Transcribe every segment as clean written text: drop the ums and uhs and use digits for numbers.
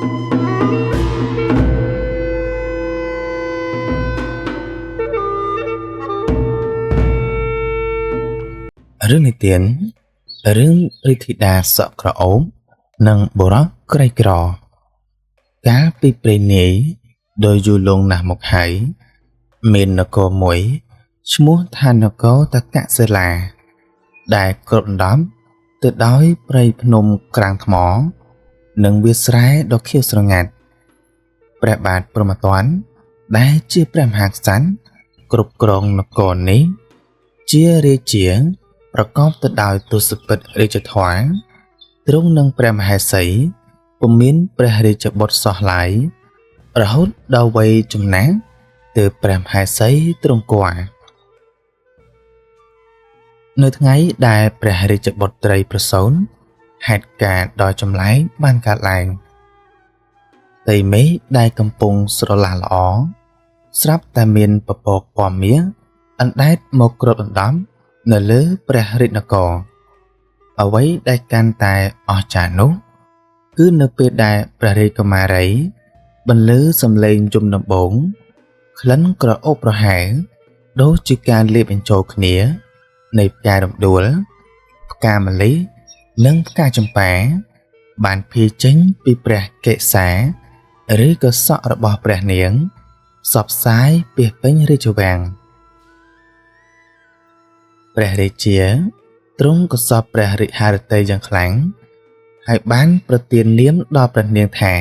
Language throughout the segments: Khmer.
Rừng này tiến, rừng rì thị đà sợក្រអូប និងបុរសក្រីក្រ កាលពីព្រេងនាយ ដោយយូរលង់ណាស់មកហើយ មាននគរមួយ ឈ្មោះថានគរតកសិលា ដែលគ្របដណ្ដប់ទៅដោយព្រៃភ្នំក្រាំងថ្ម និងវាលស្រែដ៏ខៀវស្រងាត់ ព្រះបាទព្រហ្មទណ្ឌ ដែលជាព្រះមហាក្សត្រ គ្រប់គ្រងនគរនេះ ជារាជា ប្រកបទៅដោយទសពិធរាជធម៌ ទ្រង់នឹងព្រះមហេសី ពុំមានព្រះរាជបុត្រសោះឡើយ រហូតដល់វ័យចំណាស់ ទើបព្រះមហេសីទ្រង់គង់ នៅថ្ងៃដែលព្រះរាជបុត្រីប្រសូត ហេតុការណ៍ដ៏ចម្លែកបានកើតឡើង ដីមេឃដែលកំពុងស្រឡះល្អ ស្រាប់តែមានពពកពណ៌មាស អណ្ដែតមកគ្របដណ្ដប់ នៅលើព្រះរាជនគរ អ្វីដែលកាន់តែអស្ចារ្យនោះ គឺនៅពេលដែលព្រះរាជកុមារី បន្លឺសំឡេងយំដំបូង ក្លិនក្រអូបប្រហែល ដូចជាការលាបបញ្ចូលគ្នា នៃផ្កាយរំដួល ផ្កាម្លិះ និងផ្កាចម្ប៉ា បានភាយចេញពីព្រះកេសា ឬក៏សក់របស់ព្រះនាង ផ្សព្វផ្សាយពាសពេញរាជវាំង ព្រះរាជា ទ្រង់ក៏សពព្រះរិហារតីយ៉ាងខ្លាំង ហើយបានប្រទាននាមដល់ព្រះនាងថា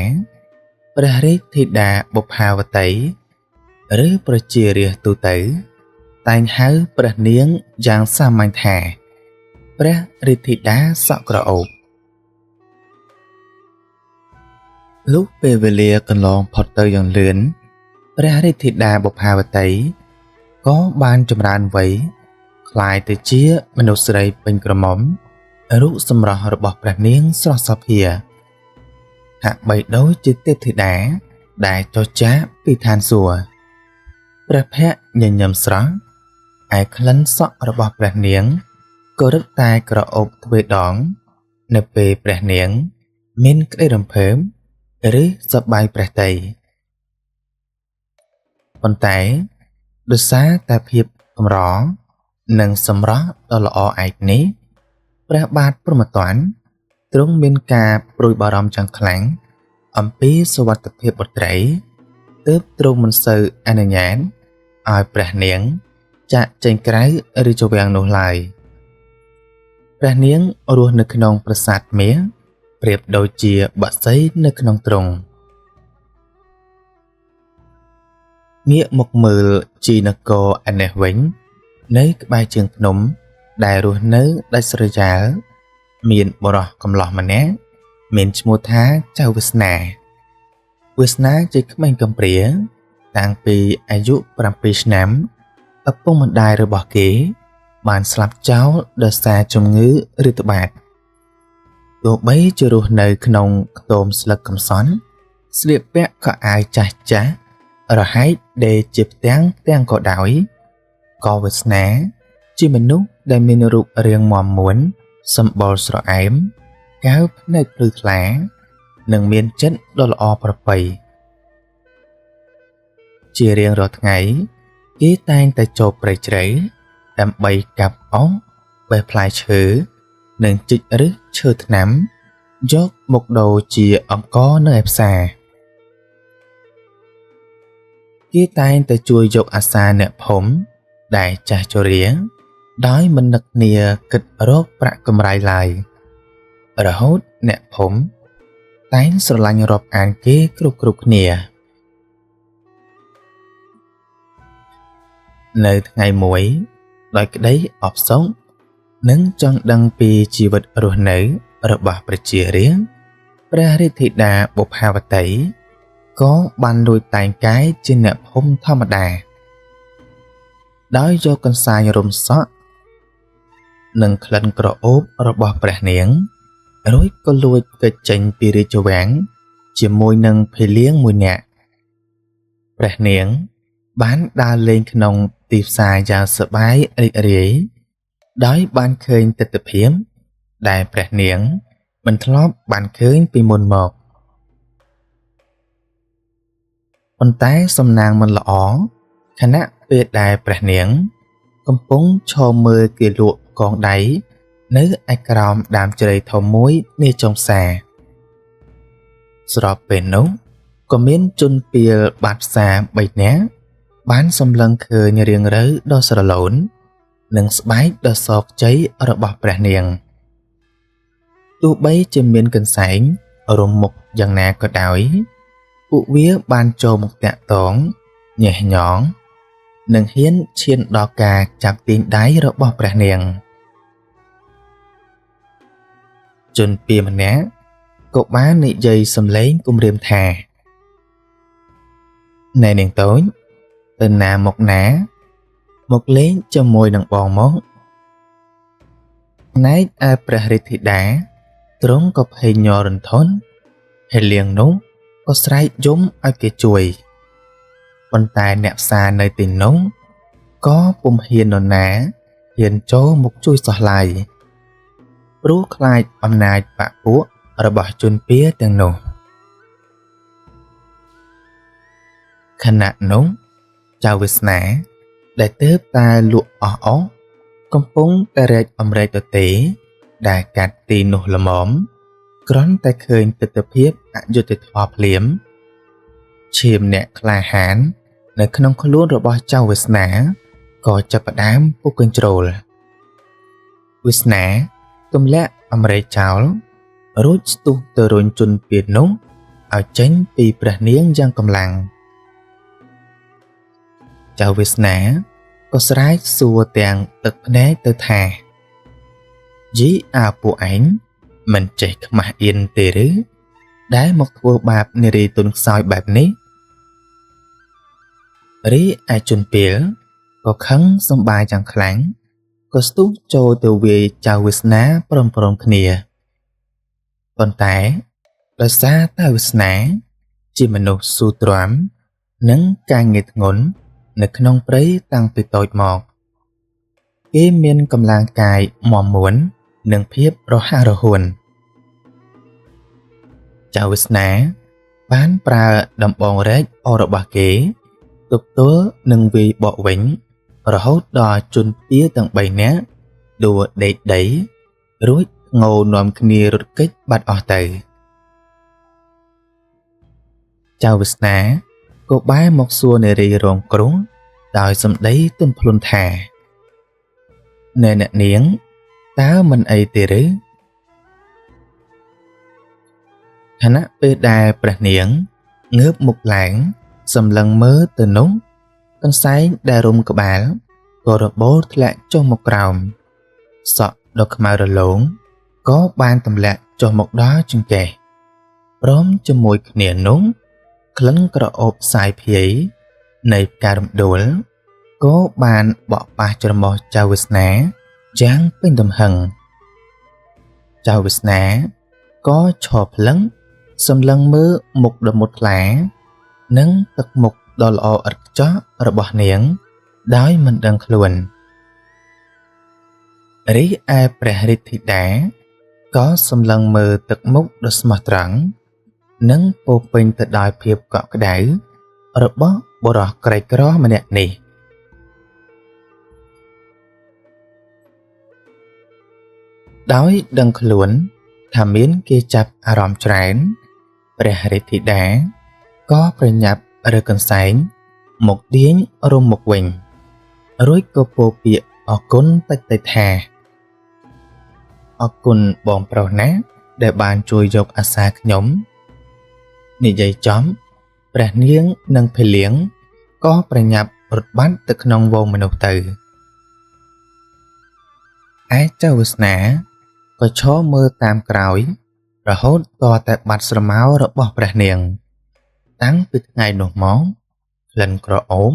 ព្រះរាជធីតាបុប្ផាវតី ឬប្រជារាស្ត្រទូទៅ តែងហៅព្រះនាងយ៉ាងសាមញ្ញថា ព្រះរាជធីតាសក់ក្រអូប លុះពេលវេលាកន្លងផុតទៅយ៉ាងលឿន ព្រះរាជធីតាបុប្ផាវតី ក៏បានចម្រើនវ័យ คล้ายទៅជាមនុស្សស្រីពេញក្រមុំ រូបសម្រស់របស់ព្រះនាងស្រស់សភា ហាក់បីដូចជាទេពធីតា ដែលចុះចាកពីឋានសួគ៌ ព្រះភ័ក្ត្រញញឹមស្រស់ ឯក្លិនសក់របស់ព្រះនាង ក៏រឹតតែក្រអូបទ្វេដង នៅពេលព្រះនាង មានក្តីរំភើប ឬសប្បាយព្រះទ័យ ប៉ុន្តែ ដោយសារតែភាពកម្រ និងសម្រស់ដ៏ល្អឯកនេះ ព្រះបាទព្រហ្មទណ្ឌ ទ្រង់មានការព្រួយបារម្ភយ៉ាងខ្លាំង អំពីសុវត្ថិភាពបុត្រី ទើបទ្រង់មិនសូវអនុញ្ញាត ឲ្យព្រះនាង ចាកចេញក្រៅរាជវាំងនោះឡើយ ព្រះនាងរស់នៅក្នុងប្រាសាទមាស ប្រៀបដូចជាបក្សីនៅក្នុងទ្រុង ងាកមកមើលជីនគរឯនេះវិញ នៅក្បែរជើងភ្នំ ដែលរស់នៅដាច់ស្រយាល មានបុរសកំលោះម្នាក់ មានឈ្មោះថាចៅវាសនា វាសនាជាក្មេងកំព្រា តាំងពីអាយុ 7 ឆ្នាំ ឪពុកម្ដាយរបស់គេ បានស្លាប់ចោលដោយសារជំងឺរាតត្បាត ទោះបីជារស់នៅក្នុងខ្ទមស្លឹកកំសន់ ស្លៀកពាក់ខោអាវចាស់ចាស់ រហែកដេកជាផ្ទាំងក៏ដោយ ក៏វាសនាជាមនុស្សដែលមានរូបរាងមាំមួន សម្បុរស្រអែម កែវភ្នែកភ្លឺថ្លា និងមានចិត្តដ៏ល្អប្រពៃ ជារៀងរាល់ថ្ងៃ គេតែងតែចូលព្រៃជ្រៅ ដើម្បីកាប់អុស បេះផ្លែឈើ និងជីកឫសឈើថ្នាំ យកមកដូរជាអង្ករនៅឯផ្សារ គេតែងតែជួយយកអាសាអ្នកភូមិ ដែលចាស់ជរា ដោយមិននឹកនាគិតរកប្រាក់កម្រៃឡើយ រហូតអ្នកភូមិ តែងស្រឡាញ់រាប់អានគេគ្រប់គ្នា នៅថ្ងៃមួយ ដោយក្តីអបសុខ និងចង់ដឹងពីជីវិតរស់នៅរបស់ប្រជារាស្ត្រ ព្រះរាជធីតាបុប្ផាវតី ក៏បានលួចតែងកាយជាអ្នកភូមិធម្មតា ដោយយកកន្សែងរុំសក់ និងក្លិនក្រអូបរបស់ព្រះនាង រួចក៏លួចគេចចេញពីរាជវាំង ជាមួយនឹងភីលៀងមួយនាក់ ព្រះនាង បានដើរលេងក្នុងទីផ្សារយ៉ាងសប្បាយរីករាយ ដោយបានឃើញទិដ្ឋភាព ដែលព្រះនាង មិនធ្លាប់បានឃើញពីមុនមក ប៉ុន្តែសំណាងមិនល្អខណៈពេលដែលព្រះនាងកំពុងឈរមើលគេលក់កងដៃនៅឯក្រោមដើមជ្រៃធំមួយនាចុងផ្សារស្របពេលនោះក៏មានជនពាលបាត់ផ្សារ3នាក់បានសម្លឹងឃើញរាងរើដ៏ស្រឡូននិងស្បែកដ៏សោកជ័យរបស់ព្រះនាងទោះបីជាមានកន្សែងរំមុខយ៉ាងណាក៏ដោយពួកវាបានចូលមកតាក់ទងញ៉េះញងនិងហ៊ានឈានដល់ការចាប់ទាញដៃរបស់ព្រះនាងជនពាលម្នាក់ក៏បាននិយាយសំឡេងគំរាមថាណែនាងតូចទៅណាមកណាមកលេងជាមួយនឹងបងមកណែកឯព្រះរាជធីតាទ្រង់ក៏ភ័យញ័ររន្ធត់ហើយលៀងនោះក៏ស្រែកយំឲ្យគេជួយប៉ុន្តែអ្នកផ្សារនៅទីនោះក៏ពុំហ៊ាននរណាហ៊ានចូលមកជួយសោះឡើយព្រោះខ្លាចអំណាចបពុះរបស់ជនពាលទាំងនោះខណៈនោះចៅវាសនាដែលទើបតែលក់អស់កំពុងតែរែកអំរែកទទេដែលកាត់ទីនោះល្មមគ្រាន់តែឃើញទិដ្ឋភាពអយុត្តិធម៌ភ្លាមឈាមអ្នកក្លាហាននៅក្នុងខ្លួនរបស់ចៅវាសនាក៏ចាប់ផ្ដើមពុះកញ្ជ្រោលវាសនាទម្លាក់អំរែកចោលរួចស្ទុះទៅរុញជនពាលនោះឲ្យចេញពីព្រះនាងយ៉ាងកម្លាំងចៅវាសនាក៏ស្រែកសួរទាំងទឹកភ្នែកទៅថាយីពួកឯងមិនចេះខ្មាស់អៀនទេឬដែលមកធ្វើបាបនារីទុនខ្សោយបែបនេះរីឯជនពាលក៏ខឹងសម្បាយយ៉ាងខ្លាំងក៏ស្ទុះចូលទៅវាយចៅវាសនាព្រមៗគ្នាប៉ុន្តែដោយសារតែវាសនាជាមនុស្សស៊ូទ្រាំនិងការងារធ្ងន់នៅក្នុងព្រៃតាំងពីតូចមកគេមានកម្លាំងកាយមាំមួននិងភាពរហ័សរហួនចៅវាសនាបានប្រើដំបងរែករបស់គេទប់ទល់នឹងវាយបកវិញរហូតដល់ជនពាលទាំង3នាក់ដួលដេកដីរួចងោនាំគ្នារត់គេចបាត់អស់ទៅចៅវាសនាក៏បែរមកសួរនារីរងគ្រោះដោយសម្ដីទន់ភ្លន់ថាណែអ្នកនាងតើមិនអីទេឬខណៈពេលដែលព្រះនាងងើបមុខឡើងសម្លឹងមើលទៅនោះកន្សែងដែលរុំក្បាលក៏របូរធ្លាក់ចុះមកក្រោមសក់ដ៏ខ្មៅរលោងក៏បានទម្លាក់ចុះមកដល់ចង្កេះព្រមជាមួយគ្នានោះក្លិនក្រអូបសាយភាយនៃផ្ការំដួលក៏បានបក់ប៉ះច្រមុះចៅវាសនាយ៉ាងពេញទំហឹងចៅវាសនាក៏ឈរភ្លឹងសម្លឹងមើលមុខដ៏មុតថ្លានិងទឹកមុខដ៏ល្អឥតខ្ចោះរបស់នាងដោយមិនដឹងខ្លួនរីឯព្រះរាជធីតាក៏សម្លឹងមើលទឹកមុខដ៏ស្មោះត្រង់និងពោពេញទៅដោយភាពកក់ក្ដៅរបស់បុរសក្រីក្រម្នាក់នេះដោយដឹងខ្លួនថាមានគេចាប់អារម្មណ៍ច្រើនព្រះរាជធីតាក៏ប្រញាប់រើកន្សែងមកទាញរុំមកវិញរួចក៏ពោលពាក្យអរគុណតិចៗថាអរគុណបងប្រុសណាដែលបានជួយយកអាសាខ្ញុំនិយាយចំព្រះនាងនិងភេលៀងក៏ប្រញាប់រត់បាត់ទៅក្នុងវងមនុស្សទៅឯចៅវាសនាក៏ឈរមើលតាមក្រោយរហូតតតែបាត់ស្រមោលរបស់ព្រះនាងតាំងពីថ្ងៃនោះមកក្លិនក្រអូប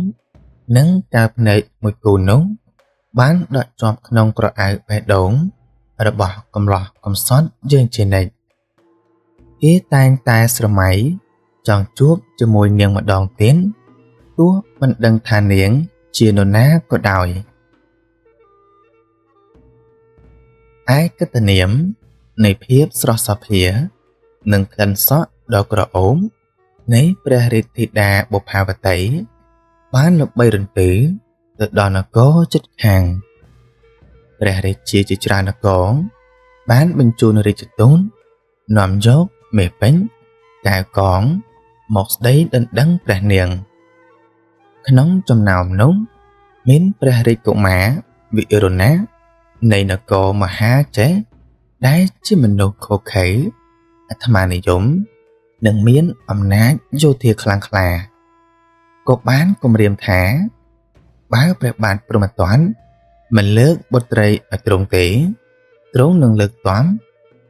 និងការភ្នែកមួយគូនោះបានដកជាប់ក្នុងក្រអៅបេះដូងរបស់កំឡោះកំសត់យើងជានិច្ចគេតែងតែស្រមៃចង់ជួបជាមួយនាងម្ដងទៀតទោះមិនដឹងថានាងជានរណាក៏ដោយឯកតនាមនៃភាពស្រស់សោភានិងក្លិនសក់ដ៏ក្រអូប នៃព្រះរាជធីតាបុប្ផាវតីបានល្បីរន្ទឺទៅដល់នគរជិតខាងព្រះរាជាជាច្រើននគរបានបញ្ជូនរាជទូតនាំយកមេពេញកែវកងមកស្ដីដណ្ដឹងព្រះនាងក្នុងចំណោមនោះមានព្រះរាជកុមារវិរុណនៃនគរមហាចេដែលជាមនុស្សខុសខើអាត្មានិយមនិងមានអំណាចយោធាខ្លាំងក្លាក៏បានគំរាមថាបើព្រះបាទព្រហ្មទណ្ឌមិនលើកបុត្រីឲ្យទ្រង់ទេទ្រង់នឹងលើកទាំ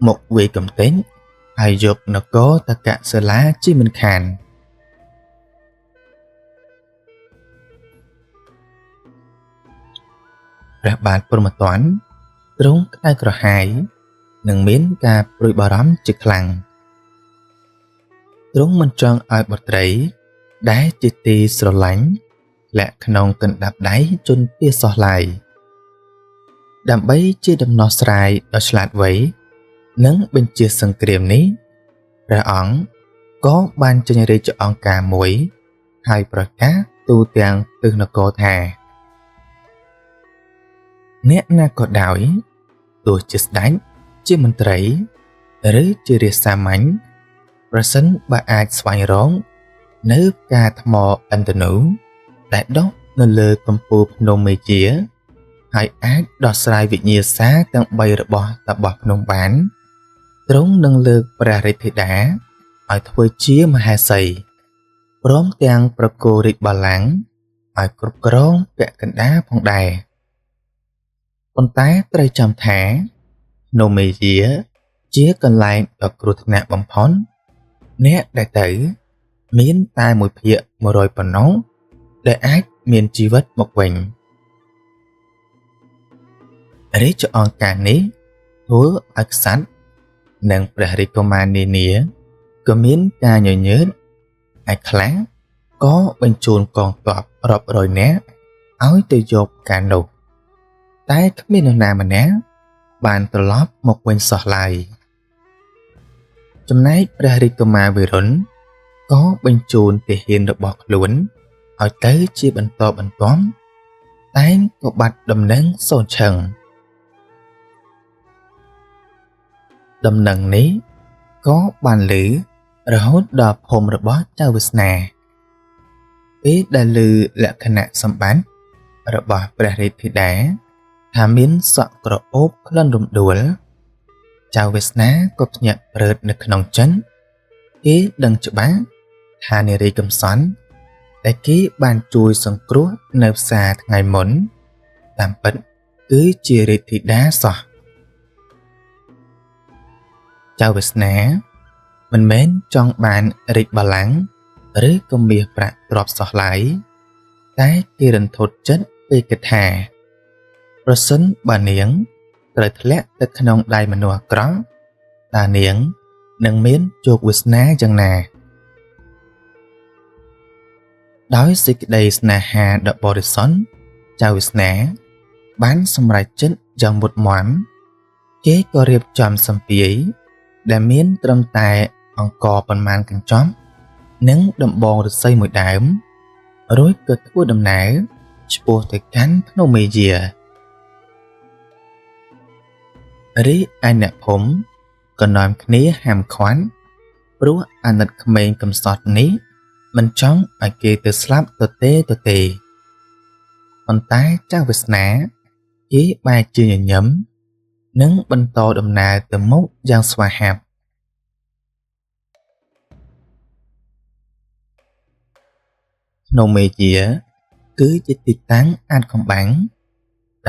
មកវាយកំទេញហើយយកនគរតកសិលាជាមិនខានព្រះបាទព្រហ្មទណ្ឌទ្រង់ក្តៅក្រហាយនិងមានការព្រួយបារម្ភជាខ្លាំងទ្រង់មិនចង់ឲ្យបុត្រីដែលជាទីស្រឡាញ់លាក់ក្នុងកណ្ដាប់ដៃជនពាសោះឡើយដើម្បីជាដំណោះស្រាយដ៏ឆ្លាតវៃនិងបញ្ជាសង្គ្រាមនេះព្រះអង្គក៏បានចេញរាជអង្គការមួយហើយប្រកាសទូទាំងទិសនគរថាអ្នកណាក៏ដោយទោះជាស្ដេចជាមន្ត្រីឬជារាជសាមញ្ញប្រសិនបើអាចស្វែងរកនៅផ្កាថ្មឥន្ទនូដែលដុះនៅលើកំពូលភ្នំមេជាហើយអាចដោះស្រាយវិញ្ញាសាទាំង3របស់តាបោះភ្នំបានទ្រង់នឹងលើកព្រះរាជធីតាឲ្យធ្វើជាមហេសីព្រមទាំងប្រគល់រាជបល្ល័ង្កឲ្យគ្រប់គ្រងពាក់កណ្ដាលផងដែរប៉ុន្តែត្រូវចាំថាភ្នំមេជាជាកន្លែងដ៏គ្រោះថ្នាក់បំផុតអ្នកដែលទៅមានតែ1ភាគ100ប៉ុណ្ណោះដែលអាចមានជីវិតមកវិញរាជអង្គការនេះធ្វើឲ្យក្សត្រនិងព្រះរាជកុមារនានាក៏មានការញញើតឯខ្លះក៏បញ្ជូនកងទ័ពរាប់រយនាក់ឲ្យទៅយកការនោះតែគ្មាននរណាម្នាក់បានត្រឡប់មកវិញសោះឡើយចំណែកព្រះរាជកុមារវិរុណក៏បញ្ជូនទាហានរបស់ខ្លួនឲ្យទៅជាបន្តបន្ទាប់តែក៏បាត់ដំណឹងសូនឈឹងដំណឹងនេះក៏បានឮរហូតដល់ភូមិរបស់ចៅវាសនាពេលដែលឮលក្ខណៈសម្បត្តិរបស់ព្រះរាជធីតាថាមានសក់ក្រអូបក្លិនរំដួលចៅវាសនាក៏ភ្ញាក់ព្រឺតនៅក្នុងចិនគេដឹងច្បាស់ថានារីកំសត់ដែលគេបានជួយសង្គ្រោះនៅផ្សារថ្ងៃមុនតាមពិតគឺជារាជធីតាសោះចៅវាសនាមិនមែនចង់បានរាជបល្ល័ង្កឬក៏មាសប្រាក់ទ្រព្យសោះឡើយតែគេរន្ធត់ចិត្តពេលគិតថាប្រសិនបើនាងត្រូវធ្លាក់ទៅក្នុងដៃមនុស្សអាក្រក់តើនាងនឹងមានជោគវាសនាយ៉ាងណាដោយសេចក្តីស្នេហាដ៏បរិសុទ្ធចៅវាសនាបានសម្រេចចិត្តយ៉ាងមុតមាំគេក៏រៀបចំសម្ពាយដែលមានត្រឹមតែអង្គប៉ុន្មានកញ្ចប់និងដំបងឫស្សីមួយដើមរួចក៏ធ្វើដំណើរឆ្ពោះទៅកាន់ភ្នំមេយារីឯអ្នកភូមិក៏នាំគ្នាហាមឃាត់ព្រោះអាណិតក្មេងកំសត់នេះមិនចង់ឲ្យគេទៅស្លាប់ទទេប៉ុន្តែចៅវាសនាគេបែរជាញញឹមនិងបន្តដំណើរទៅមុខយ៉ាងស្វាហាប់ភ្នំមេជាគឺជាទីតាំងអាថ៌កំបាំង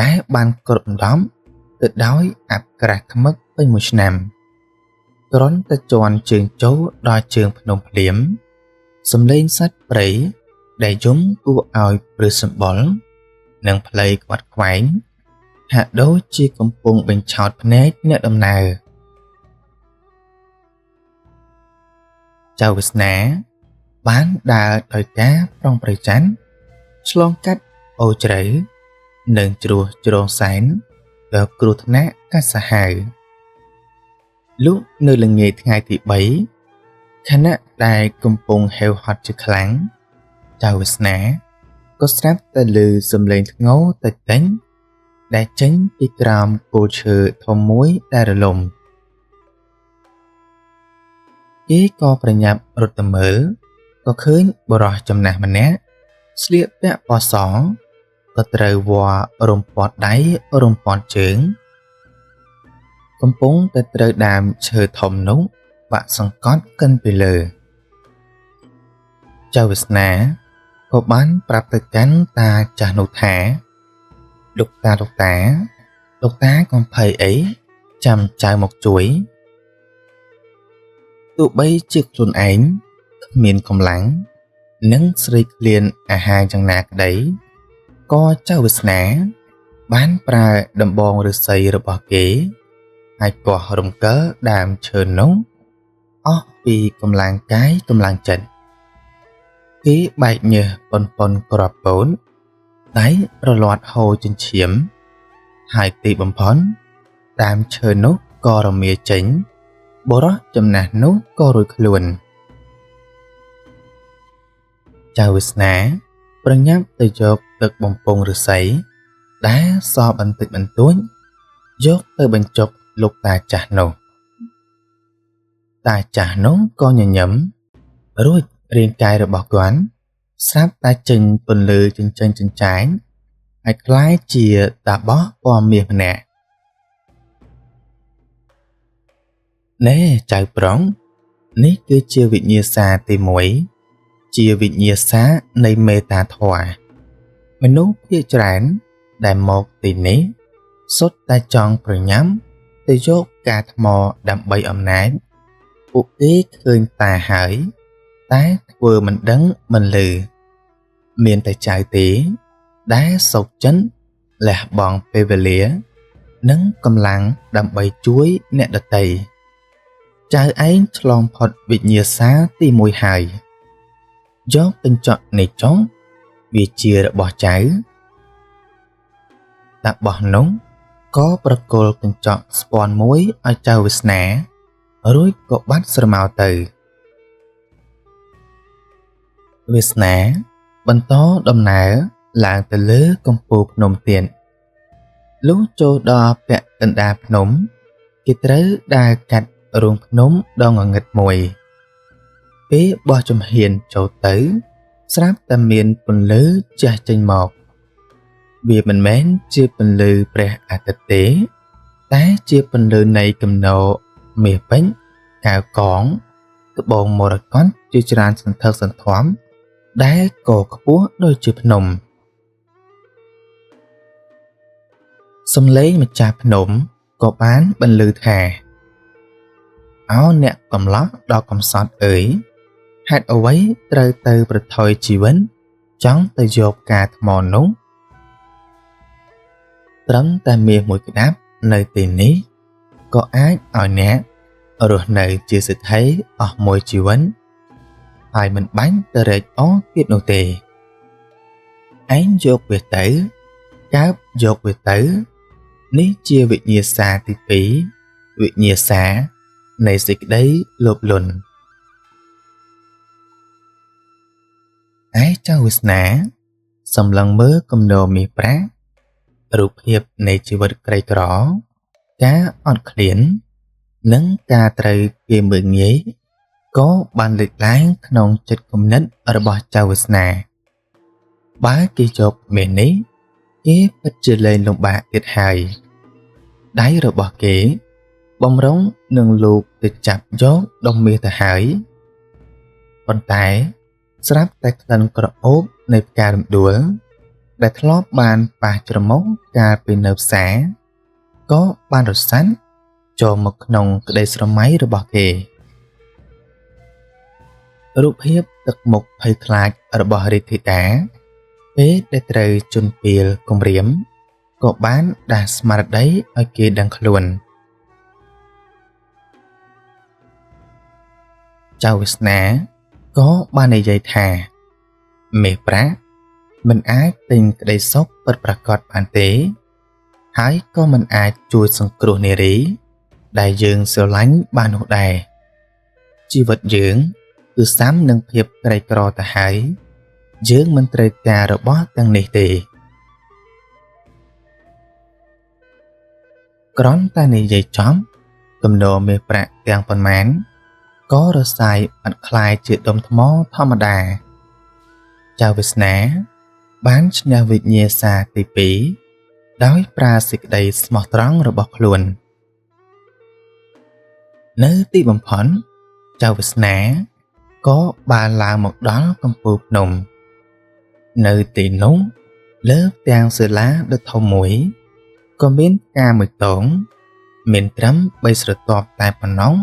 ដែលបានគ្របដណ្ដប់ទៅដោយអប្សរាខ្មឹកពេញមួយឆ្នាំគ្រាន់តែជន់ជើងចូលដល់ជើងភ្នំភ្លាមសំឡេងសត្វព្រៃដែលយំគួរឲ្យព្រឺសម្បុរនិងផ្លូវខ្វាត់ខ្វែងហាក់ដូចជាកំពុងបញ្ឆោតភ្នែកអ្នកដំណើរចៅវាសនាបានដើរដោយការប្រុងប្រយ័ត្នឆ្លងកាត់អូរជ្រៅនិងជ្រោះជ្រងសែនដល់គ្រោះថ្នាក់កាចសាហាវលុះនៅល្ងាចថ្ងៃទី ខណៈដែលកំពុងហេវហត់ជាខ្លាំងចៅវាសនាក៏ស្រាប់តែឮសំឡេងធ្ងន់តិចតិចដែលចេញពីក្រោមគល់ឈើធំមួយដែលរលំគេក៏ប្រញាប់រត់ទៅមើលក៏ឃើញបុរសចំណាស់ម្នាក់ស្លៀកពាក់ពណ៌សក៏ត្រូវវល់រំពាត់ដៃរំពាត់ជើងកំពុងតែត្រូវដើមឈើធំនោះបាក់សង្កត់កិនពីលើចៅវាសនាក៏បានប្រាប់ទៅកាន់តាចាស់នោះថាលោកតាកុំភ័យអីចាំចៅមកជួយទោះបីជាខ្លួនឯងគ្មានកម្លាំងនិងស្រេកឃ្លានអាហារយ៉ាងណាក្តីក៏ចៅវាសនាបានប្រើដំបងឫស្សីរបស់គេហើយបោះរំកិលដើមឈើនោះអស់ពីកម្លាំងកាយកម្លាំងចិត្តគេបែកញើសប៉ុនក្របពូនដៃរលាត់ហូរចិញ្ចៀមហើយទីបំផុតដើមឈើនោះក៏រមាចេញបុរសចំណាស់នោះក៏រួចខ្លួនចៅវាសនាប្រញាប់ទៅយកទឹកបំពង់ឫស្សីដែលសល់បន្តិចបន្តួចយកទៅបញ្ចុកលោកតាចាស់នោះតាចាស់នោះក៏ញញឹមរួចរាងកាយរបស់គាត់ស្រាប់តែចេញពន្លឺចិញ្ចាញហើយคล้ายជាតាបោះពណ៌មាសម្នាក់ណែចៅប្រុងនេះគឺជាវិញ្ញាសាទី1ជាវិញ្ញាសានៃមេត្តាធម៌មនុស្សភាគច្រើនដែលមកទីនេះសុទ្ធតែចង់ប្រញាំទៅយកការថ្មដើម្បីអំណាចពួកគេឃើញតាហើយតែធ្វើមិនដឹងមិនឮមានតែចៅទេដែលសោកចិនលះបង់ពេលវេលានិងកម្លាំងដើម្បីជួយអ្នកដទៃចៅឯងឆ្លងផុតវិញ្ញាសាទី1ហើយយកកញ្ចក់នេះចុះវាជារបស់ចៅតាបោះនោះក៏ប្រគល់កញ្ចក់ស្ពាន់មួយឲ្យចៅវាសនារួចក៏បាត់ស្រមោលទៅវាសនាបន្តដំណើរឡើងទៅលើកំពូលភ្នំទៀតលុះចូលដល់ពាក់កណ្ដាលភ្នំគេត្រូវដើរកាត់រូងភ្នំដ៏ងងឹតមួយពេលបោះចំហៀនចូលទៅស្រាប់តែមានពន្លឺចាស់ចេញមកវាមិនមែនជាពន្លឺព្រះអាទិត្យទេតែជាពន្លឺនៃគំនរមាសពេជ្រកៅកងត្បូងមរកតជាច្រើនសន្ធឹកសន្ធាប់ដែលក៏ខ្ពស់ដូចជាភ្នំសំឡេងម្ចាស់ភ្នំក៏បានបន្លឺថាអោអ្នកកំឡោះដល់កំសត់អើយហេតុអ្វីត្រូវទៅប្រថុយជីវិតចង់ទៅយកការថ្មនោះត្រឹមតែមាសមួយក្តាប់នៅទីនេះក៏អាចឲ្យអ្នករស់នៅជាសេដ្ឋីអស់មួយជីវិតហើយមិនបាញ់ទៅរែកអស់ទៀតនោះទេឯងយកវាទៅកើបយកវាទៅនេះជាវិញ្ញាសាទី2វិញ្ញាសានៃសេចក្តីលោភលន់ឯចៅវាសនាសម្លឹងមើលគំនរមាសប្រាក់រូបភាពនៃជីវិតក្រីក្រការអត់ឃ្លាននិងការត្រូវគេមើលងាយក៏បានលេចឡើងក្នុងចិត្តគំនិតរបស់ចៅវាសនាបើគេយកមាសនេះគេពិតជាលែងលំបាកទៀតហើយដៃរបស់គេបំរុងនឹងលូកទៅចាប់យកដុំមាសទៅហើយប៉ុន្តែស្រាប់តែក្លិនក្រអូបនៃផ្ការំដួលដែលធ្លាប់បានប៉ះច្រមុះកាលពីនៅផ្សារក៏បានរសាត់ចូលមកក្នុងក្តីស្រមៃរបស់គេរូបភាពទឹកមុខភ័យខ្លាចរបស់រាជធីតាពេលដែលត្រូវជន់ពាលគំរាមក៏បានដាស់ស្មារតីឲ្យគេដឹងខ្លួនចៅវាសនាក៏បាននិយាយថាមេប្រាក់មិនអាចទិញក្តីសុខពិតប្រាកដបានទេហើយក៏មិនអាចជួយសង្គ្រោះនារីដែលយើងស្រឡាញ់បាននោះដែរ ជីវិតយើងគឺសាមនឹងភាពក្រីក្រទៅហើយយើងមិនត្រូវការរបស់ទាំងនេះទេគ្រាន់តែនិយាយចំគំនរមាសប្រាក់ទាំងប៉ុន្មានក៏រសាយបាត់คล้ายជាដុំថ្មធម្មតាចៅវាសនាបានឈ្នះវិញ្ញាសាទី2ដោយប្រើសេចក្តីស្មោះត្រង់របស់ខ្លួននៅទីបំផុតចៅវាសនាក៏បានឡើងមកដល់កំពូលភ្នំនៅទីនោះលើផ្ទាំងសិលាដ៏ធំមួយក៏មានផ្កាមួយតងមានត្រឹម3ស្រទាប់តែប៉ុណ្ណោះ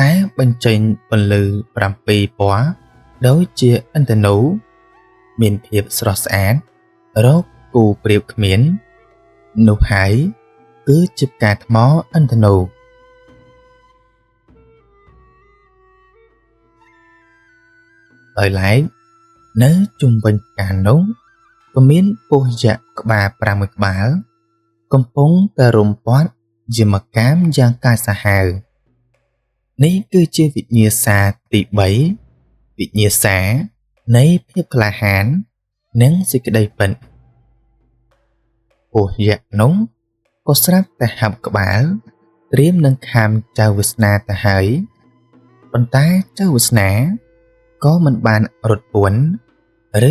តែបញ្ចេញពន្លឺ7ពណ៌ដូចជាឥន្ធនូមានភាពស្រស់ស្អាតរកគូប្រៀបគ្មាននោះហើយគឺជាផ្កាថ្មឥន្ធនូដោយឡែកនៅជុំវិញផ្កានោះក៏មានពស់យក្សក្បាល6ក្បាលកំពុងតែរុំព័ទ្ធជាមកកាមយ៉ាងកាចសាហាវនេះគឺជាវិញ្ញាសាទី3វិញ្ញាសានៃភាពក្លាហាននិងសេចក្តីពិតពស់យក្សនោះក៏ស្រាប់តែហាប់ក្បាលត្រៀមនឹងខាំចៅវាសនាទៅហើយប៉ុន្តែចៅវាសនាក៏មិនបានរត់ពួន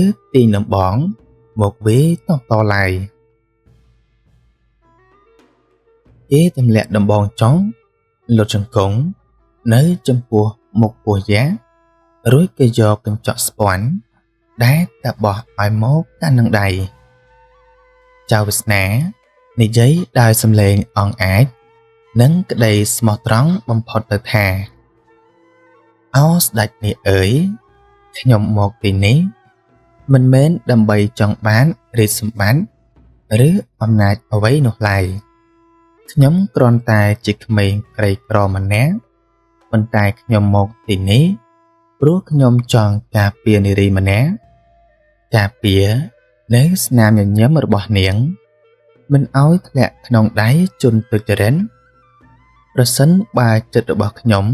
ឬទាញដំបងមកវាតបតឡើយគេទម្លាក់ដំបងចុងលុតចង្គង់នៅចំពោះមុខពស់យក្សរួចក៏យកកញ្ចក់ស្ពាន់ដែលតែបោះឲ្យមកកាន់នឹងដៃចៅវាសនានិយាយដោយសំឡេងអង់អាចនិងក្តីស្មោះត្រង់បំផុតទៅថាអោស្ដេចនេះអើយខ្ញុំមកទីនេះមិនមែនដើម្បីចង់បានរាជសម្បត្តិឬអំណាចអ្វីនោះឡើយខ្ញុំគ្រាន់តែជាក្មេងក្រីក្រម្នាក់ប៉ុន្តែខ្ញុំមកទីនេះព្រោះខ្ញុំចង់ការពារនារីម្នាក់ការពារនៅស្នាមញញឹមរបស់នាងមិនឲ្យធ្លាក់ក្នុងដៃជនទុច្ចរិតប្រសិនបើចិត្តរបស់ខ្ញុំ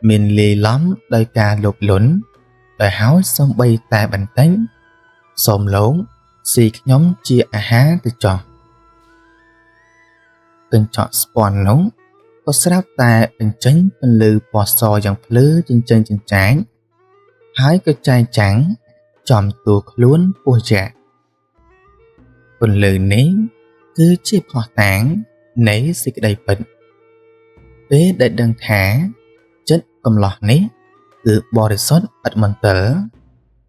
មានលាយឡំដោយការលោភលន់ដោយហើយសំបីតែបន្តិចសូមលោកស៊ីខ្ញុំជាអាហារទៅចុះកញ្ចក់ស្ពាន់នោះក៏ស្រាប់តែបញ្ចេញពន្លឺពណ៌សយ៉ាងភ្លឺចិញ្ចឹងចិញ្ចាចហើយក៏ចែងចាំងចំតួខ្លួនពស់យក្សពន្លឺនេះគឺជាភស្តុតាងនៃសេចក្តីពិតពេលដែលដឹងថាចិត្តកំឡោះនេះគឺបរិសុទ្ធឥតមន្ទិល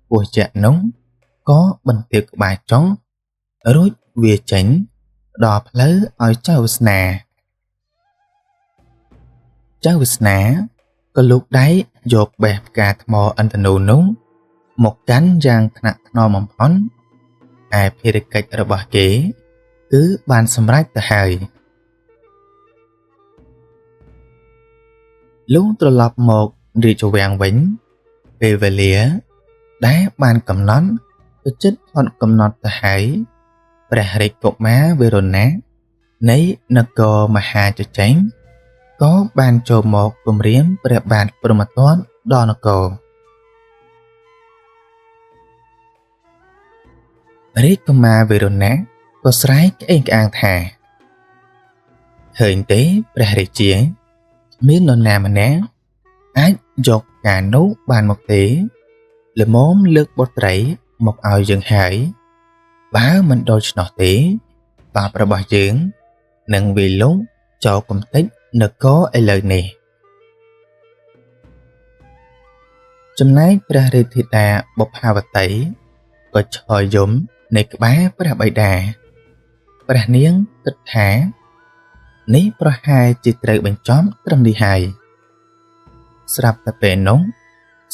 ពស់យក្សនោះក៏បន្ទាបក្បាលចុងរួចវាចេញដល់ផ្លូវឲ្យចៅវាសនាក៏លូកដៃយកបេះផ្កាថ្មឥន្ធនូនោះមកកាន់យ៉ាងថ្នាក់ថ្នមបំផុតឯភារកិច្ចរបស់គេគឺបានសម្រេចទៅហើយលុះត្រឡប់មករាជវាំងវិញពេលវេលាដែលបានកំណត់ទៅជិតផុតកំណត់ទៅហើយព្រះរាជកុមារវេរុណៈនៃនគរមហាជចេងក៏បានចូលមកគំរាមព្រះបាទព្រហ្មទត្តដល់នគររាជកុមារវេរុណៈក៏ស្រែកក្អេងក្អាងថាឃើញទេព្រះរាជាមាននរណាម្នាក់អាចយកការនោះបានមកទេល្មមលើកបុត្រីមកឲ្យយើងហើយបើមិនដូច្នោះទេបាបរបស់យើងនឹងវាយលុកចូលកំទេចនគរឥឡូវនេះចំណែកព្រះរាជធីតាបុប្ផាវតីក៏ឈរយំនៅក្បែរព្រះបិតាព្រះនាងគិតថានេះប្រហែលជាត្រូវបញ្ចប់ត្រឹមនេះហើយស្រាប់តែពេលនោះ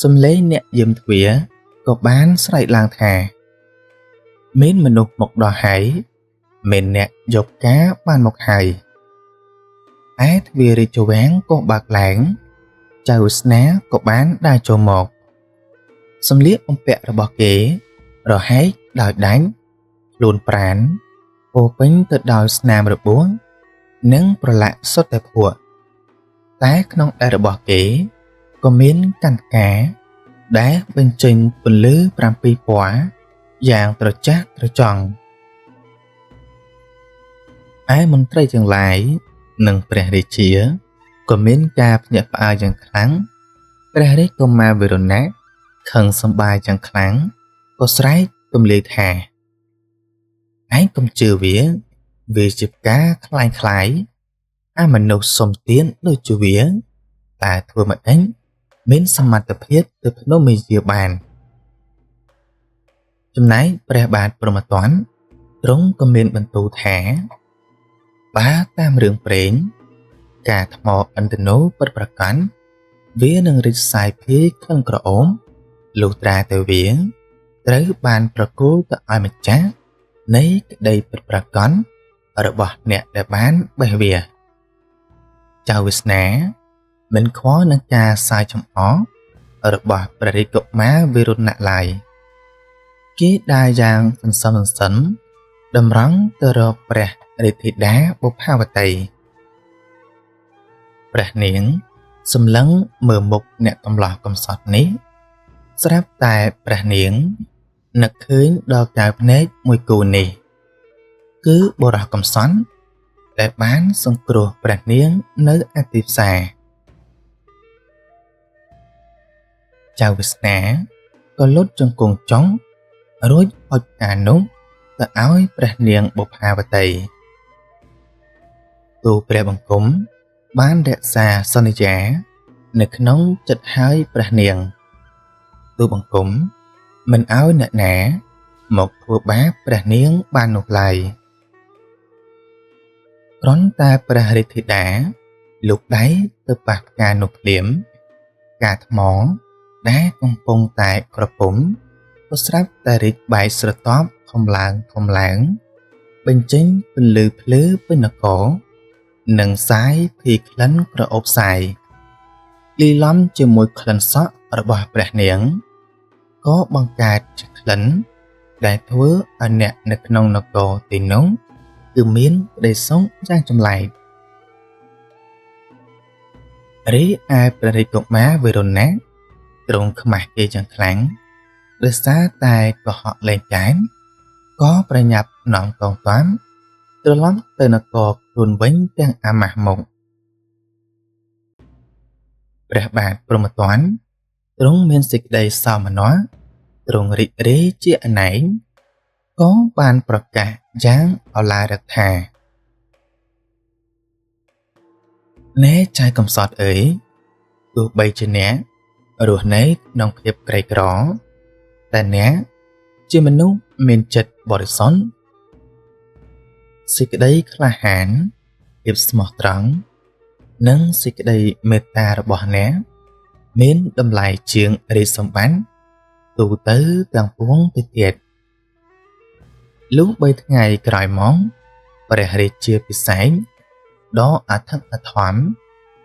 សំឡេងអ្នកយាមទ្វារក៏បានស្រែកឡើងថាមានមនុស្សមកដល់ហើយមានអ្នកយកការបានមកហើយឯទ្វាររាជវាំងក៏បើកឡើងចៅវាសនាក៏បានដើរចូលមកសម្លៀកបំពាក់របស់គេរហែកដោយដាច់ខ្លួនប្រានពោពេញទៅដោយស្នាមរបួសនិងប្រឡាក់សុទ្ធតែភក់តែក្នុងដៃរបស់គេ ក៏មានកាន់ផ្កាដែលបញ្ចេញពន្លឺ7ពណ៌យ៉ាងត្រចះត្រចង់ឯមន្ត្រីទាំងឡាយនិងព្រះរាជាក៏មានការភ្ញាក់ផ្អើលយ៉ាងខ្លាំងព្រះរាជកុមារវេរណៈ ខឹងសម្បាយយ៉ាងខ្លាំងក៏ស្រែកទម្លាយថាឯងកុំជឿវាជាផ្កាខ្លាយខ្លាយអាមនុស្សសុំទានដូចជាវាតែធ្វើមកអញមានសមត្ថភាពទៅភ្នំមេយាបានចំណែកព្រះបាទព្រហ្មទណ្ឌទ្រង់ក៏មានបន្ទូលថាបើតាមរឿងព្រេងការថ្មឥន្ទនូពិតប្រាកដវានឹងរីកសាយភាយក្លិនក្រអូបលុះត្រាតែវាត្រូវបានប្រគល់ទៅឲ្យម្ចាស់នៃក្តីពិតប្រាកដរបស់អ្នកដែលបានបេះវាចៅវាសនាមិនខ្វល់នឹងការសាយចំអករបស់ព្រះរាជកុមារវេរណៈឡើយគេដើរយ៉ាងសន្សំតម្រង់ទៅរកព្រះរាជធីតាបុប្ផាវតីព្រះនាងសម្លឹងមើលមុខអ្នកកំឡោះកំសត់នេះស្រាប់តែព្រះនាងនឹកឃើញដល់កែវភ្នែកមួយគូនេះគឺបុរសកំសត់ដែលបានសង្គ្រោះព្រះនាងនៅអតិផ្សារចៅវាសនាក៏លុតជង្គង់ចុងរួចហុចផ្កានោះទៅឲ្យព្រះនាងបុប្ផាវតីទូលព្រះបង្គំបានរក្សាសន្យានៅក្នុងចិត្តហើយព្រះនាងទូលបង្គំមិនឲ្យអ្នកណាមកធ្វើបាបព្រះនាងបាននោះឡើយគ្រាន់តែព្រះរាជធីតាលូកដៃទៅប៉ះផ្កានោះភ្លាមផ្កាថ្មដែលកំពុងតែក្រពុំក៏ស្រាប់តែរីកបែកស្រទាប់ធំឡើងបញ្ចេញពន្លឺភ្លឺពេញនគរនិងសាយភាយក្លិនក្រអូបសាយលីឡំជាមួយក្លិនសក់របស់ព្រះនាងក៏បង្កើតជាក្លិនដែលធ្វើឲ្យអ្នកនៅក្នុងនគរទីនោះគឺមានក្តីសុខយ៉ាងចម្លែករីឯព្រះរាជកុមារវេរណៈទ្រង់ខ្មាស់គេយ៉ាងខ្លាំងដោយសារតែកុហកលែងចែនក៏ប្រញាប់នាំកងទ័ពត្រឡប់ទៅនគរខ្លួនវិញទាំងអាម៉ាស់មុខព្រះបាទព្រហ្មទណ្ឌទ្រង់មានសេចក្តីសោមនស្សទ្រង់រីករាយជាអណែកក៏បានប្រកាសយ៉ាងឱឡារិកថាណែចៅកំសត់អើយទោះបីជាអ្នករស់នៅក្នុងភាពក្រីក្រតែអ្នកជាមនុស្សមានចិត្តបរិសុទ្ធសេចក្តីក្លាហានភាពស្មោះត្រង់និងសេចក្តីមេត្តារបស់អ្នកមានតម្លៃជាងរាជសម្បត្តិទូទៅទាំងពួងទៅទៀតលុះ3ថ្ងៃក្រោយមកព្រះរាជាពិសេសដ៏អធិកអធម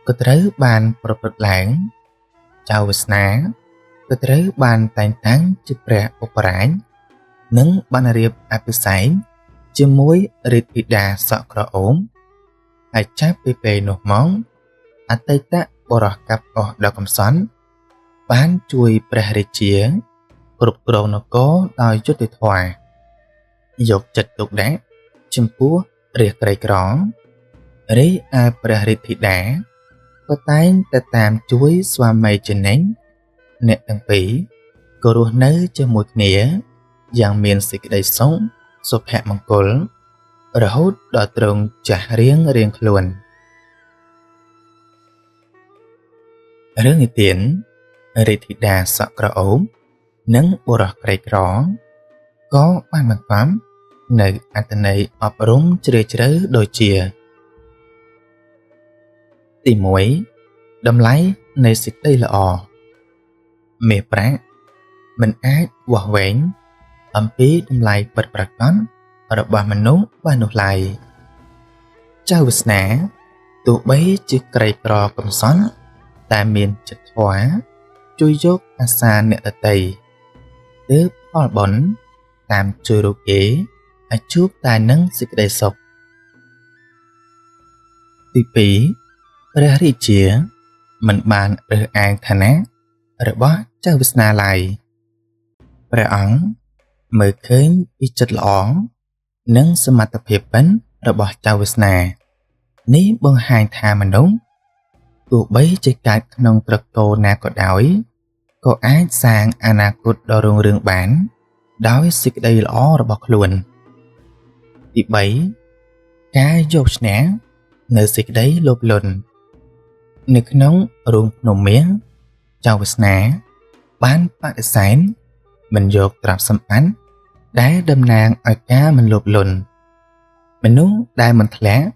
ក៏ត្រូវបានប្រព្រឹត្តឡើងចៅវាសនាក៏ត្រូវបានតែងតាំងជាព្រះឧបរាជនិងបានរៀបអភិសេកជាមួយរាជធីតាសក់ក្រអូបហើយចាប់ពីពេលនោះមកអតីតបរិសកាប់អស់ដ៏កំសត់បានជួយព្រះរាជាគ្រប់គ្រងនគរដោយយុត្តិធម៌យកចិត្តទុកដាក់ចំពោះរាស្ត្រក្រីក្ររីឯព្រះរាជធីតាក៏តែងតែតាមជួយស្វាមីជានិច្ចអ្នកទាំងពីរក៏រស់នៅជាមួយគ្នាយ៉ាងមានសេចក្តីសុខសុភមង្គលរហូតដល់ទ្រង់ចាស់រៀងខ្លួនរឿងនិទានរាជធីតាសក់ក្រអូបនិងបុរសក្រីក្រក៏បានបង្កប់នៅអត្ថន័យអប់រំជ្រាលជ្រៅដូចជាទី1តម្លៃនៃសេចក្តីល្អមាសប្រាក់មិនអាចវាស់វែងអំពីតម្លៃពិតប្រាកដរបស់មនុស្សបាននោះឡើយចៅវាសនាទោះបីជាក្រីក្រកំសត់តែមានចិត្តធម៌ជួយយកអាសាអ្នកដទៃទើបផលបុណ្យតាមជួយរកគេឲ្យជួបតែនឹងសេចក្តីសុខទី2ព្រះរាជា មិនបានរើសអើងឋានៈរបស់ចៅវាសនាឡើយព្រះអង្គមើលឃើញពីចិត្តល្អនិងសមត្ថភាពពិនរបស់ចៅវាសនានេះបង្ហាញថាមនុស្សទោះបីជាកើតក្នុងត្រកូលណាក៏ដោយក៏អាចសាងអនាគតដ៏រុងរឿងបានដោយសេចក្តីល្អរបស់ខ្លួនទី3ការយកឈ្នះនៅសេចក្តីលោភលន់នៅក្នុងរូងភ្នំមាសចៅវាសនាបានបដិសេធមិនយកទ្រព្យសម្បត្តិដែលតំណាងឲ្យការមិនលោភលន់មនុស្សដែលមិនធ្លាក់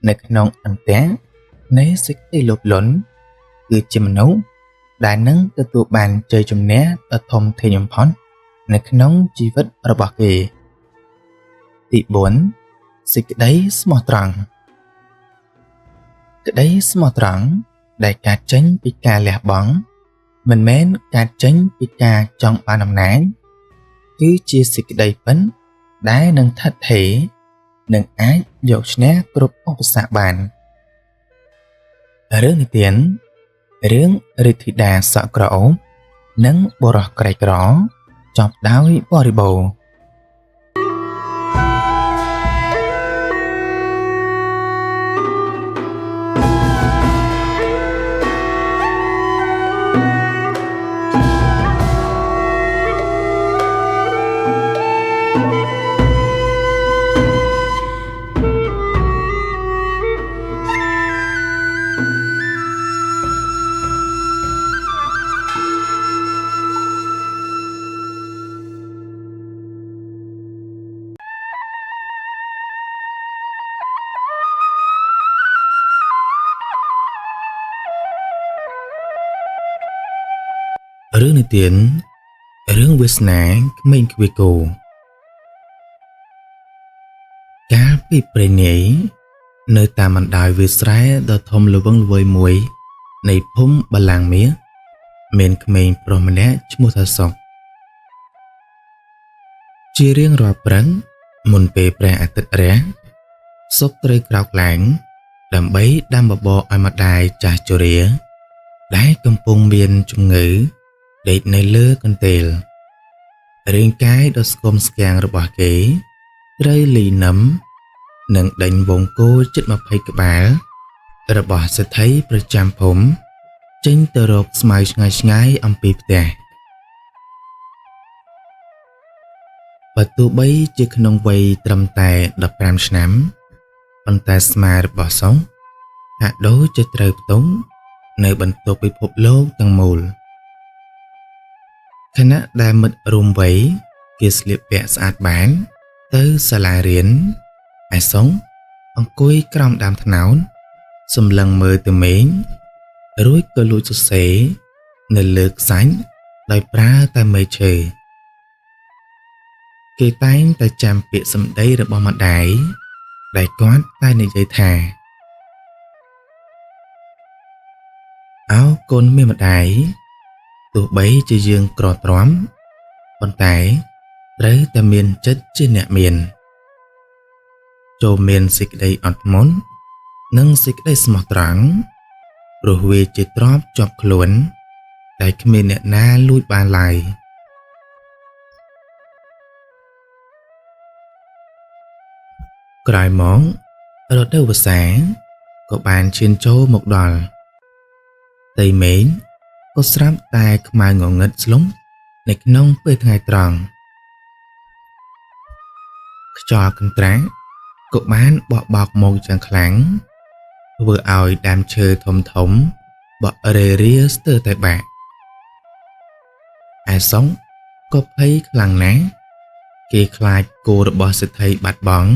នៅក្នុងអន្ទះនៃសេចក្តីលោភលន់គឺជាមនុស្សដែលនឹងទទួលបានជ័យជំនះដ៏ធំធេងបំផុតនៅក្នុងជីវិតរបស់គេទី4សេចក្តីស្មោះត្រង់ក្តីស្មោះត្រង់ដែលកើតចេញពីការលះបង់មិនមែនកើតចេញពីការចង់បានអំណាចគឺជាសេចក្តីពិនដែលនឹងថិតថេរនិងអាចយកឈ្នះគ្រប់ឧបសគ្គបានរឿងនិទានរឿងរិទ្ធីតាសក់ក្រអូបនិងបុរសក្រីក្រចប់ដោយបរិបូរណ៍រឿងនិទានរឿងវាសនាក្មេងខ្វាយគោកាលពីព្រេងនាយនៅតាមបណ្ដោយវាលស្រែដ៏ធំល្វឹងល្វើយមួយនៃភូមិបល្ល័ង្កមាសមានក្មេងប្រុសម្នាក់ឈ្មោះថាសុកជារៀងរាល់ព្រឹកមុនពេលព្រះអាទិត្យរះសុកត្រូវក្រោកឡើងដើម្បីដាំបបរឲ្យម្ដាយចាស់ជរាដែលកំពុងមានជំងឺដេកនៅលើកន្ទេលរាងកាយដ៏ស្គមស្គាំងរបស់គេត្រូវលីនឹមនិងដេញវងគោជិត20ក្បាលរបស់សេដ្ឋីប្រចាំភូមិចេញទៅរកស្មៅឆ្ងាយៗអំពីផ្ទះបើទោះបីជាក្នុងវ័យត្រឹមតែ15ឆ្នាំប៉ុន្តែស្មារបស់សុងហាក់ដូចជាត្រូវផ្ទុំនៅបន្ទប់ពិភពលោកទាំងមូលខណៈដែលមិត្តរួមវ័យគេស្លៀកពាក់ស្អាតបានទៅសាលារៀនឯសុងអង្គុយក្រោមដើមត្នោតសម្លឹងមើលទៅមេឃរួចក៏លួចសរសេរនៅលើខ្សាច់ដោយប្រើតែមេឈើគេតែងតែចាំពាក្យសម្ដីរបស់ម្ដាយដែលគាត់តែនិយាយថាអោកូនមានម្ដាយទោះបីជាយើងក្រទ្រាំប៉ុន្តែត្រូវតែមានចិត្តជាអ្នកមានចូលមានសេចក្តីអត់ធ្មត់និងសេចក្តីស្មោះត្រង់ព្រោះវាជាទ្រព្យជាប់ខ្លួនតែគ្មានអ្នកណាលួចបានឡើយក្រោយមករដូវវស្សាក៏បានឈានចូលមកដល់ដីមេឃក៏ស្រាប់តែខ្មៅងងឹតស្លុំនៅក្នុងពេលថ្ងៃត្រង់ខ្យល់កន្ត្រាក់ក៏បានបក់បោកមកយ៉ាងខ្លាំងធ្វើឲ្យដើមឈើធំធំបក់រេរាស្ទើរតែបាក់ឯសុងក៏ភ័យខ្លាំងណាស់គេខ្លាចគោរបស់សេដ្ឋីបាត់បង់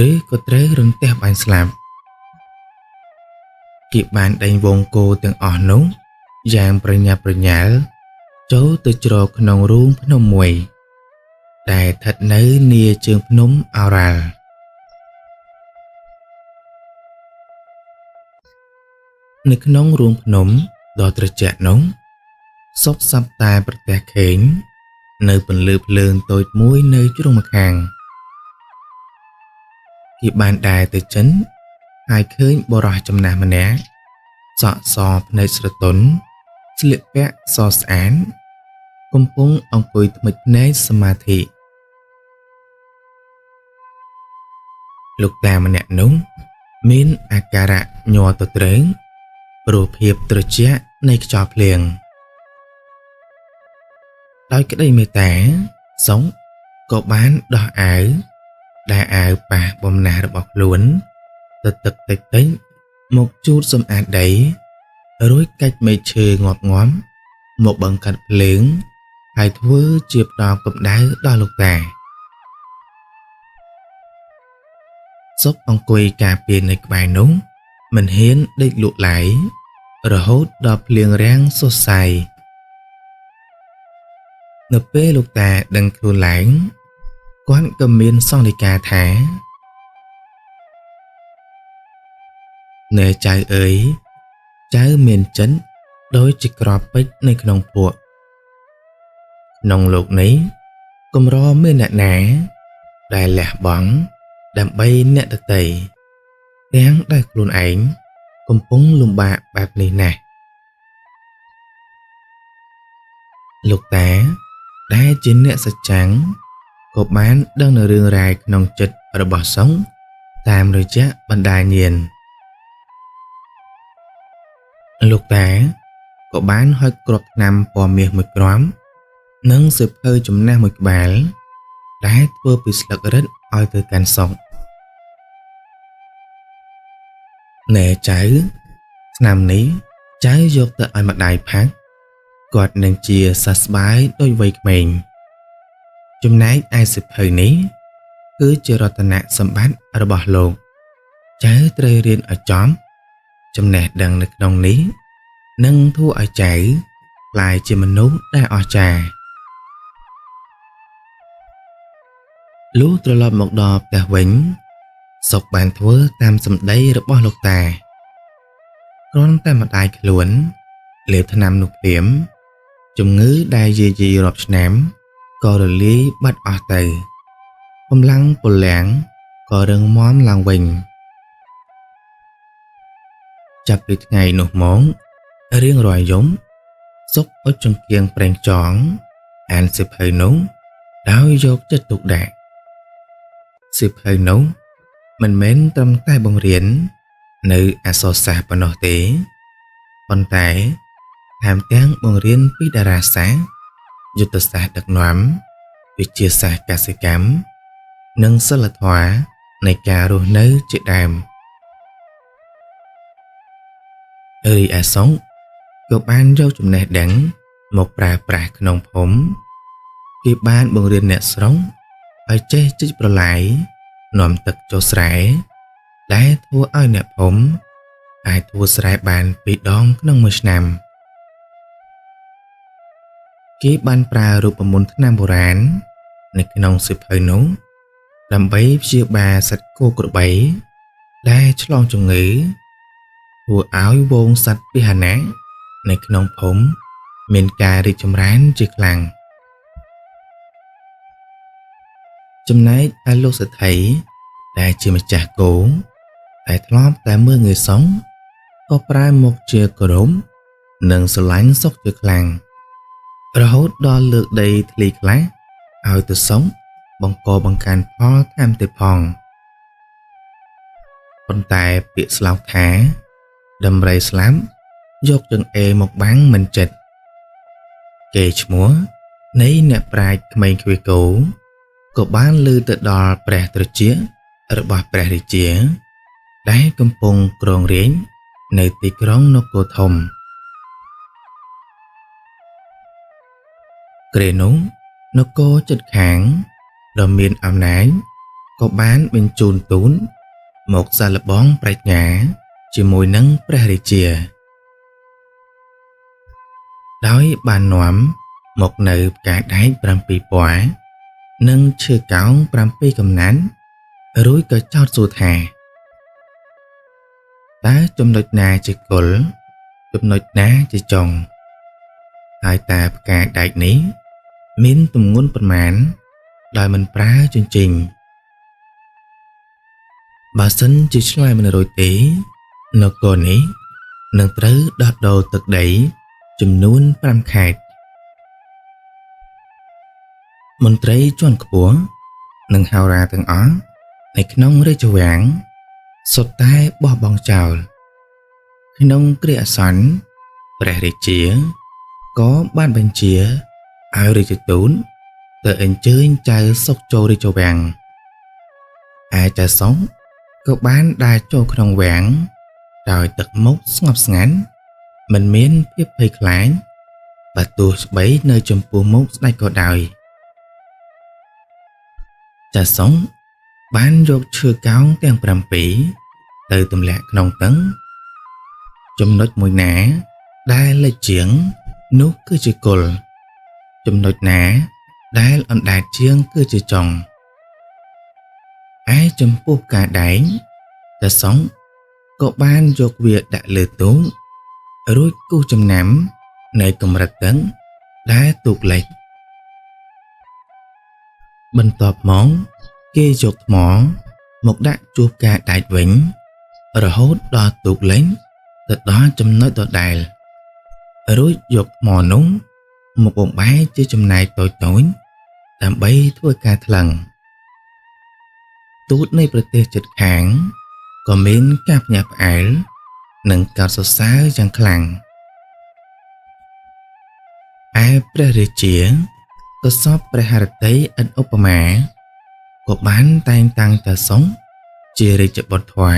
ឬក៏ត្រូវរន្ទះបាញ់ស្លាប់គេបានដេញវងគោទាំងអស់នោះយ៉ាងប្រញាប់ប្រញាល់ចូលទៅជ្រកក្នុងរូងភ្នំមួយដែលស្ថិតនៅនាជើងភ្នំឱរ៉ាល់នៅក្នុងរូងភ្នំដ៏ត្រជាក់នោះសុបសប្តែប្រទះខេងនៅពន្លឺភ្លើងតូចមួយនៅជ្រុងម្ខាងគេបានដើរទៅចិនហើយឃើញបុរសចំណាស់ម្នាក់ សក់សភ្នែកស្រទន់ស្លៀកពាក់សស្អាតកំពុងអង្គុយថ្មិចភ្នែកសមាធិលោកតាម្នាក់នោះមានអាការៈញ័រទៅត្រេងព្រោះភាពត្រជាក់នៃខ្យល់ភ្លៀងដោយក្តីមេត្តាសុងក៏បានដោះអាវដែលអាវប៉ះបំណាស់របស់ខ្លួនទៅទឹកតិចៗមកជូតសម្អាតដីរួចកាច់មែកឈើងាប់ងាំមកបង្កាត់ភ្លើងហើយធ្វើជាផ្ដល់កម្ដៅដល់លោកតាសុកអង្គុយការពារនៅក្បែរនោះមិនហ៊ានដេកលក់ឡើយរហូតដល់ភ្លៀងរាំងសុសសាយនៅពេលលោកតាដឹងខ្លួនឡើងគាត់ក៏មានសង្ឃដីកាថាណែចៅអើយចៅមានចិនដោយជាក្របពេជ្រនៅក្នុងពួកក្នុងលោកនេះកម្រមានអ្នកណាដែលលះបង់ដើម្បីអ្នកដទៃទាំងដែលខ្លួនឯងកំពុងលំបាកបែបនេះណាស់លោកតាដែលជាអ្នកសច្ចាំងក៏បានដឹងនៅរឿងរ៉ាវក្នុងចិត្តរបស់សង្ឃតាមរយៈបណ្ដាញាណលោកតាក៏បានហុចគ្រាប់ថ្នាំពណ៌មាសមួយគ្រាប់និងសៀវភៅចំណាស់មួយក្បាលដែលធ្វើពីស្លឹករឹតឲ្យទៅកាន់សង្ឃណែចៅថ្នាំនេះចៅយកទៅឲ្យម្ដាយផាក់គាត់នឹងជាសះស្បើយដោយវ័យក្មេងចំណែកឯសៀវភៅនេះគឺជារតនសម្បត្តិរបស់លោកចៅត្រូវរៀនឲ្យចំចំណេះដឹងនៅក្នុងនេះនឹងធ្វើឲ្យចៅក្លាយជាមនុស្សដែលអស្ចារ្យលុះត្រឡប់មកដល់ផ្ទះវិញសុកបានធ្វើតាមសម្ដីរបស់លោកតាគ្រាន់តែម្ដាយខ្លួនលេបថ្នាំនោះភ្លាមជំងឺដែលយាយីរាប់ឆ្នាំក៏រលាយបាត់អស់ទៅកម្លាំងពលំក៏រឹងមាំឡើងវិញចាប់ពីថ្ងៃនោះមករៀងរាល់យប់សុកអុជចង្កៀងប្រេងចង់អានសៀវភៅនោះដោយយកចិត្តទុកដាក់សៀវភៅនោះមិនមែនត្រឹមតែបង្រៀននៅអក្សរសាស្ត្រប៉ុណ្ណោះទេប៉ុន្តែថែមទាំងបង្រៀនពីតារាសាស្ត្រយុទ្ធសាស្ត្រដឹកនាំវិទ្យាសាស្ត្រកសិកម្មនិងសីលធម៌នៃការរស់នៅជាដើមរីឯសង្ឃក៏បានយកចំណេះដឹងមកប្រើប្រាស់ក្នុងភូមិគេបានបង្រៀនអ្នកស្រុកឲ្យចេះជីកប្រឡាយនាំទឹកចូលស្រែដែលធ្វើឲ្យអ្នកភូមិអាចធ្វើស្រែបាន2ដងក្នុងមួយឆ្នាំគេបានប្រើរូបមន្តថ្នាំបុរាណនៅក្នុងសៀវភៅនោះដើម្បីព្យាបាលសត្វគោក្របីដែលឆ្លងជំងឺធ្វើឲ្យវងសត្វពាហនៈនៅក្នុងភូមិមានការរីកចម្រើនជាខ្លាំងចំណែកឯលោកសេដ្ឋីដែលជាម្ចាស់គោតែធ្លាប់តែមើលងាយសង្ឃក៏ប្រែមកជាគោរពនិងស្រឡាញ់សុខជាខ្លាំងរហូតដល់លើកដីធ្លីខ្លះឲ្យទៅសង្ឃបង្កបង្កើនផលថែមទៀតផងប៉ុន្តែពាក្យស្លោកថាដំរីស្លាប់យកចង្អេរមកបាំងមិនចិត្តគេឈ្មោះនៃអ្នកប្រាជ្ញក្មេងខ្វះគោក៏បានឮទៅដល់ព្រះត្រជារបស់ព្រះរាជាដែលកំពុងគ្រងរាជ្យនៅទីក្រុងនគរធំគ្រានោះនគរជិតខាងដ៏មានអំណាចក៏បានបញ្ជូនទូតមកសាឡបងប្រាជ្ញាជាមួយនឹងព្រះរាជាដោយបាននាំមកនៅផ្កាដែក7ពណ៌និងឈើកោង7កំណាត់រួចក៏ចោទសួរថាតើចំណុចណាជាគល់ចំណុចណាជាចុងហើយតើផ្កាដែកនេះមានទម្ងន់ប៉ុន្មានដោយមិនប្រើជញ្ជីងបើសិនជាឆ្លើយមិនរួចទេនគរនេះ នឹងត្រូវដោះដូរទឹកដីចំនួន5ខេត្តមន្ត្រីជាន់ខ្ពស់និងហោរាទាំងអស់នៅក្នុងរាជវាំងសុទ្ធតែបោះបង់ចោលក្នុងគ្រាអាសន្នព្រះរាជាក៏បានបញ្ជាឲ្យរាជទូតទៅអញ្ជើញចៅសុកចូលរាជវាំងឯចៅសុកក៏បានដើរចូលក្នុងវាំងដោយទឹកមុខស្ងប់ស្ងាត់មិនមានភាពភ័យខ្លាចបើទោះបីនៅចំពោះមុខស្ដេចក៏ដោយចៅសុកបានយកឈើកោងទាំង7ទៅទម្លាក់ក្នុងទឹកចំណុចមួយណាដែលលិចជាងនោះគឺជាគល់ចំណុចណាដែលអណ្ដែតជាងគឺជាចុងឯចំពោះការដែងចៅសុកក៏បានយកវាដាក់លើទូករួចគូសចំណាំនៅកម្រិតទឹកដែលទូកលិចបន្ទាប់មកគេយកថ្មមកដាក់ជួបការដែកវិញរហូតដល់ទូកលិចទៅដល់ចំណុចដដែលរួចយកថ្មនោះមកបំបែកជាចំណែកតូចៗដើម្បីធ្វើការថ្លឹងទូតនៃប្រទេសជិតខាងក៏មានការភ្ញាក់ផ្អើលនិងកោតសរសើរយ៉ាងខ្លាំងឯព្រះរាជាក៏សពព្រះハរតីឥតឧបមាក៏បានតែងតាំងចៅសុកជារាជបុត្រថ្វា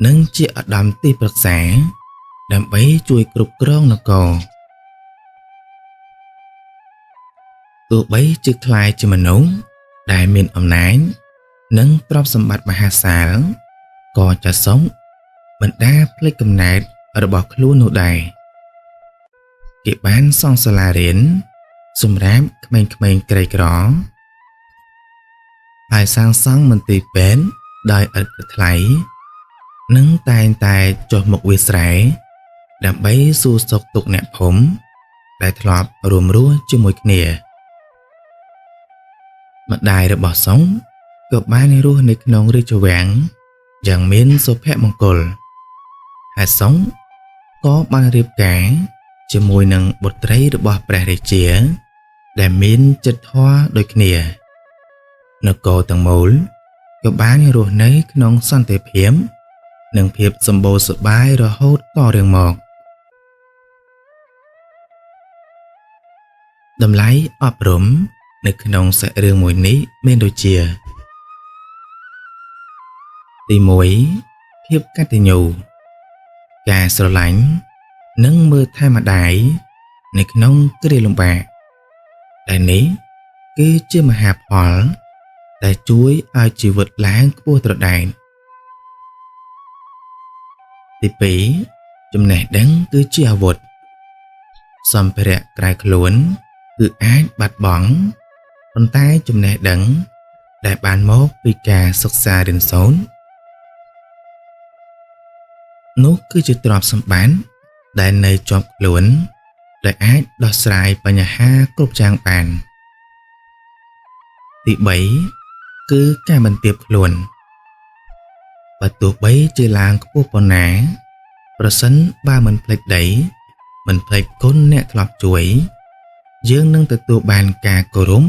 និងជាឧត្តមទីប្រឹក្សាដើម្បីជួយគ្រប់គ្រងនគរទោះបីជាខ្លាយជាមនុស្សដែលមានអំណាចនិងទ្រព្យសម្បត្តិមហាសាលក៏ចៅសុកមិនដែលភ្លេចកំណើតរបស់ខ្លួននោះដែរគេបានសង់សាលារៀនសម្រាប់ក្មេងៗក្រីក្រហើយសាងសង់មន្ទីរពេទ្យដោយឥតគិតថ្លៃនិងតែងតែចុះមកវាលស្រែដើម្បីសួរសុខទុក្ខអ្នកភូមិដែលធ្លាប់រួមរស់ជាមួយគ្នាម្ដាយរបស់សុកក៏បានរស់នៅក្នុងរាជវាំងយ៉ាងមានសុភមង្គលហើយសុកក៏បានរៀបការជាមួយនឹងបុត្រីរបស់ព្រះរាជាដែលមានចិត្តធម៌ដូចគ្នានគរទាំងមូលក៏បានរស់នៅក្នុងសន្តិភាពនិងភាពសម្បូរសប្បាយរហូតតរៀងមកតម្លៃអប់រំនៅក្នុងសាច់រឿងមួយនេះមានដូចជាទី1ភាពកតញ្ញូការស្រឡាញ់និងមើលថែម្ដាយនៅក្នុងគ្រាលំបាកដែលនេះគឺជាមហាផលដែលជួយឲ្យជីវិតឡើងខ្ពស់ត្រដែងទី2ចំណេះដឹងគឺជាអាវុធសម្ភារៈក្រៅខ្លួនគឺអាចបាត់បង់ប៉ុន្តែចំណេះដឹងដែលបានមកពីការសិក្សារៀនសូត្រនោះគឺជាទ្រព្យសម្បត្តិដែលនៅជាប់ខ្លួនដែលអាចដោះស្រាយបញ្ហាគ្រប់យ៉ាងបានទី3គឺការបន្ទាបខ្លួនបើទោះបីជាឡើងខ្ពស់ប៉ុណ្ណាប្រសិនបើមិនភ្លេចដីមិនភ្លេចគុណអ្នកធ្លាប់ជួយយើងនឹងទទួលបានការគោរព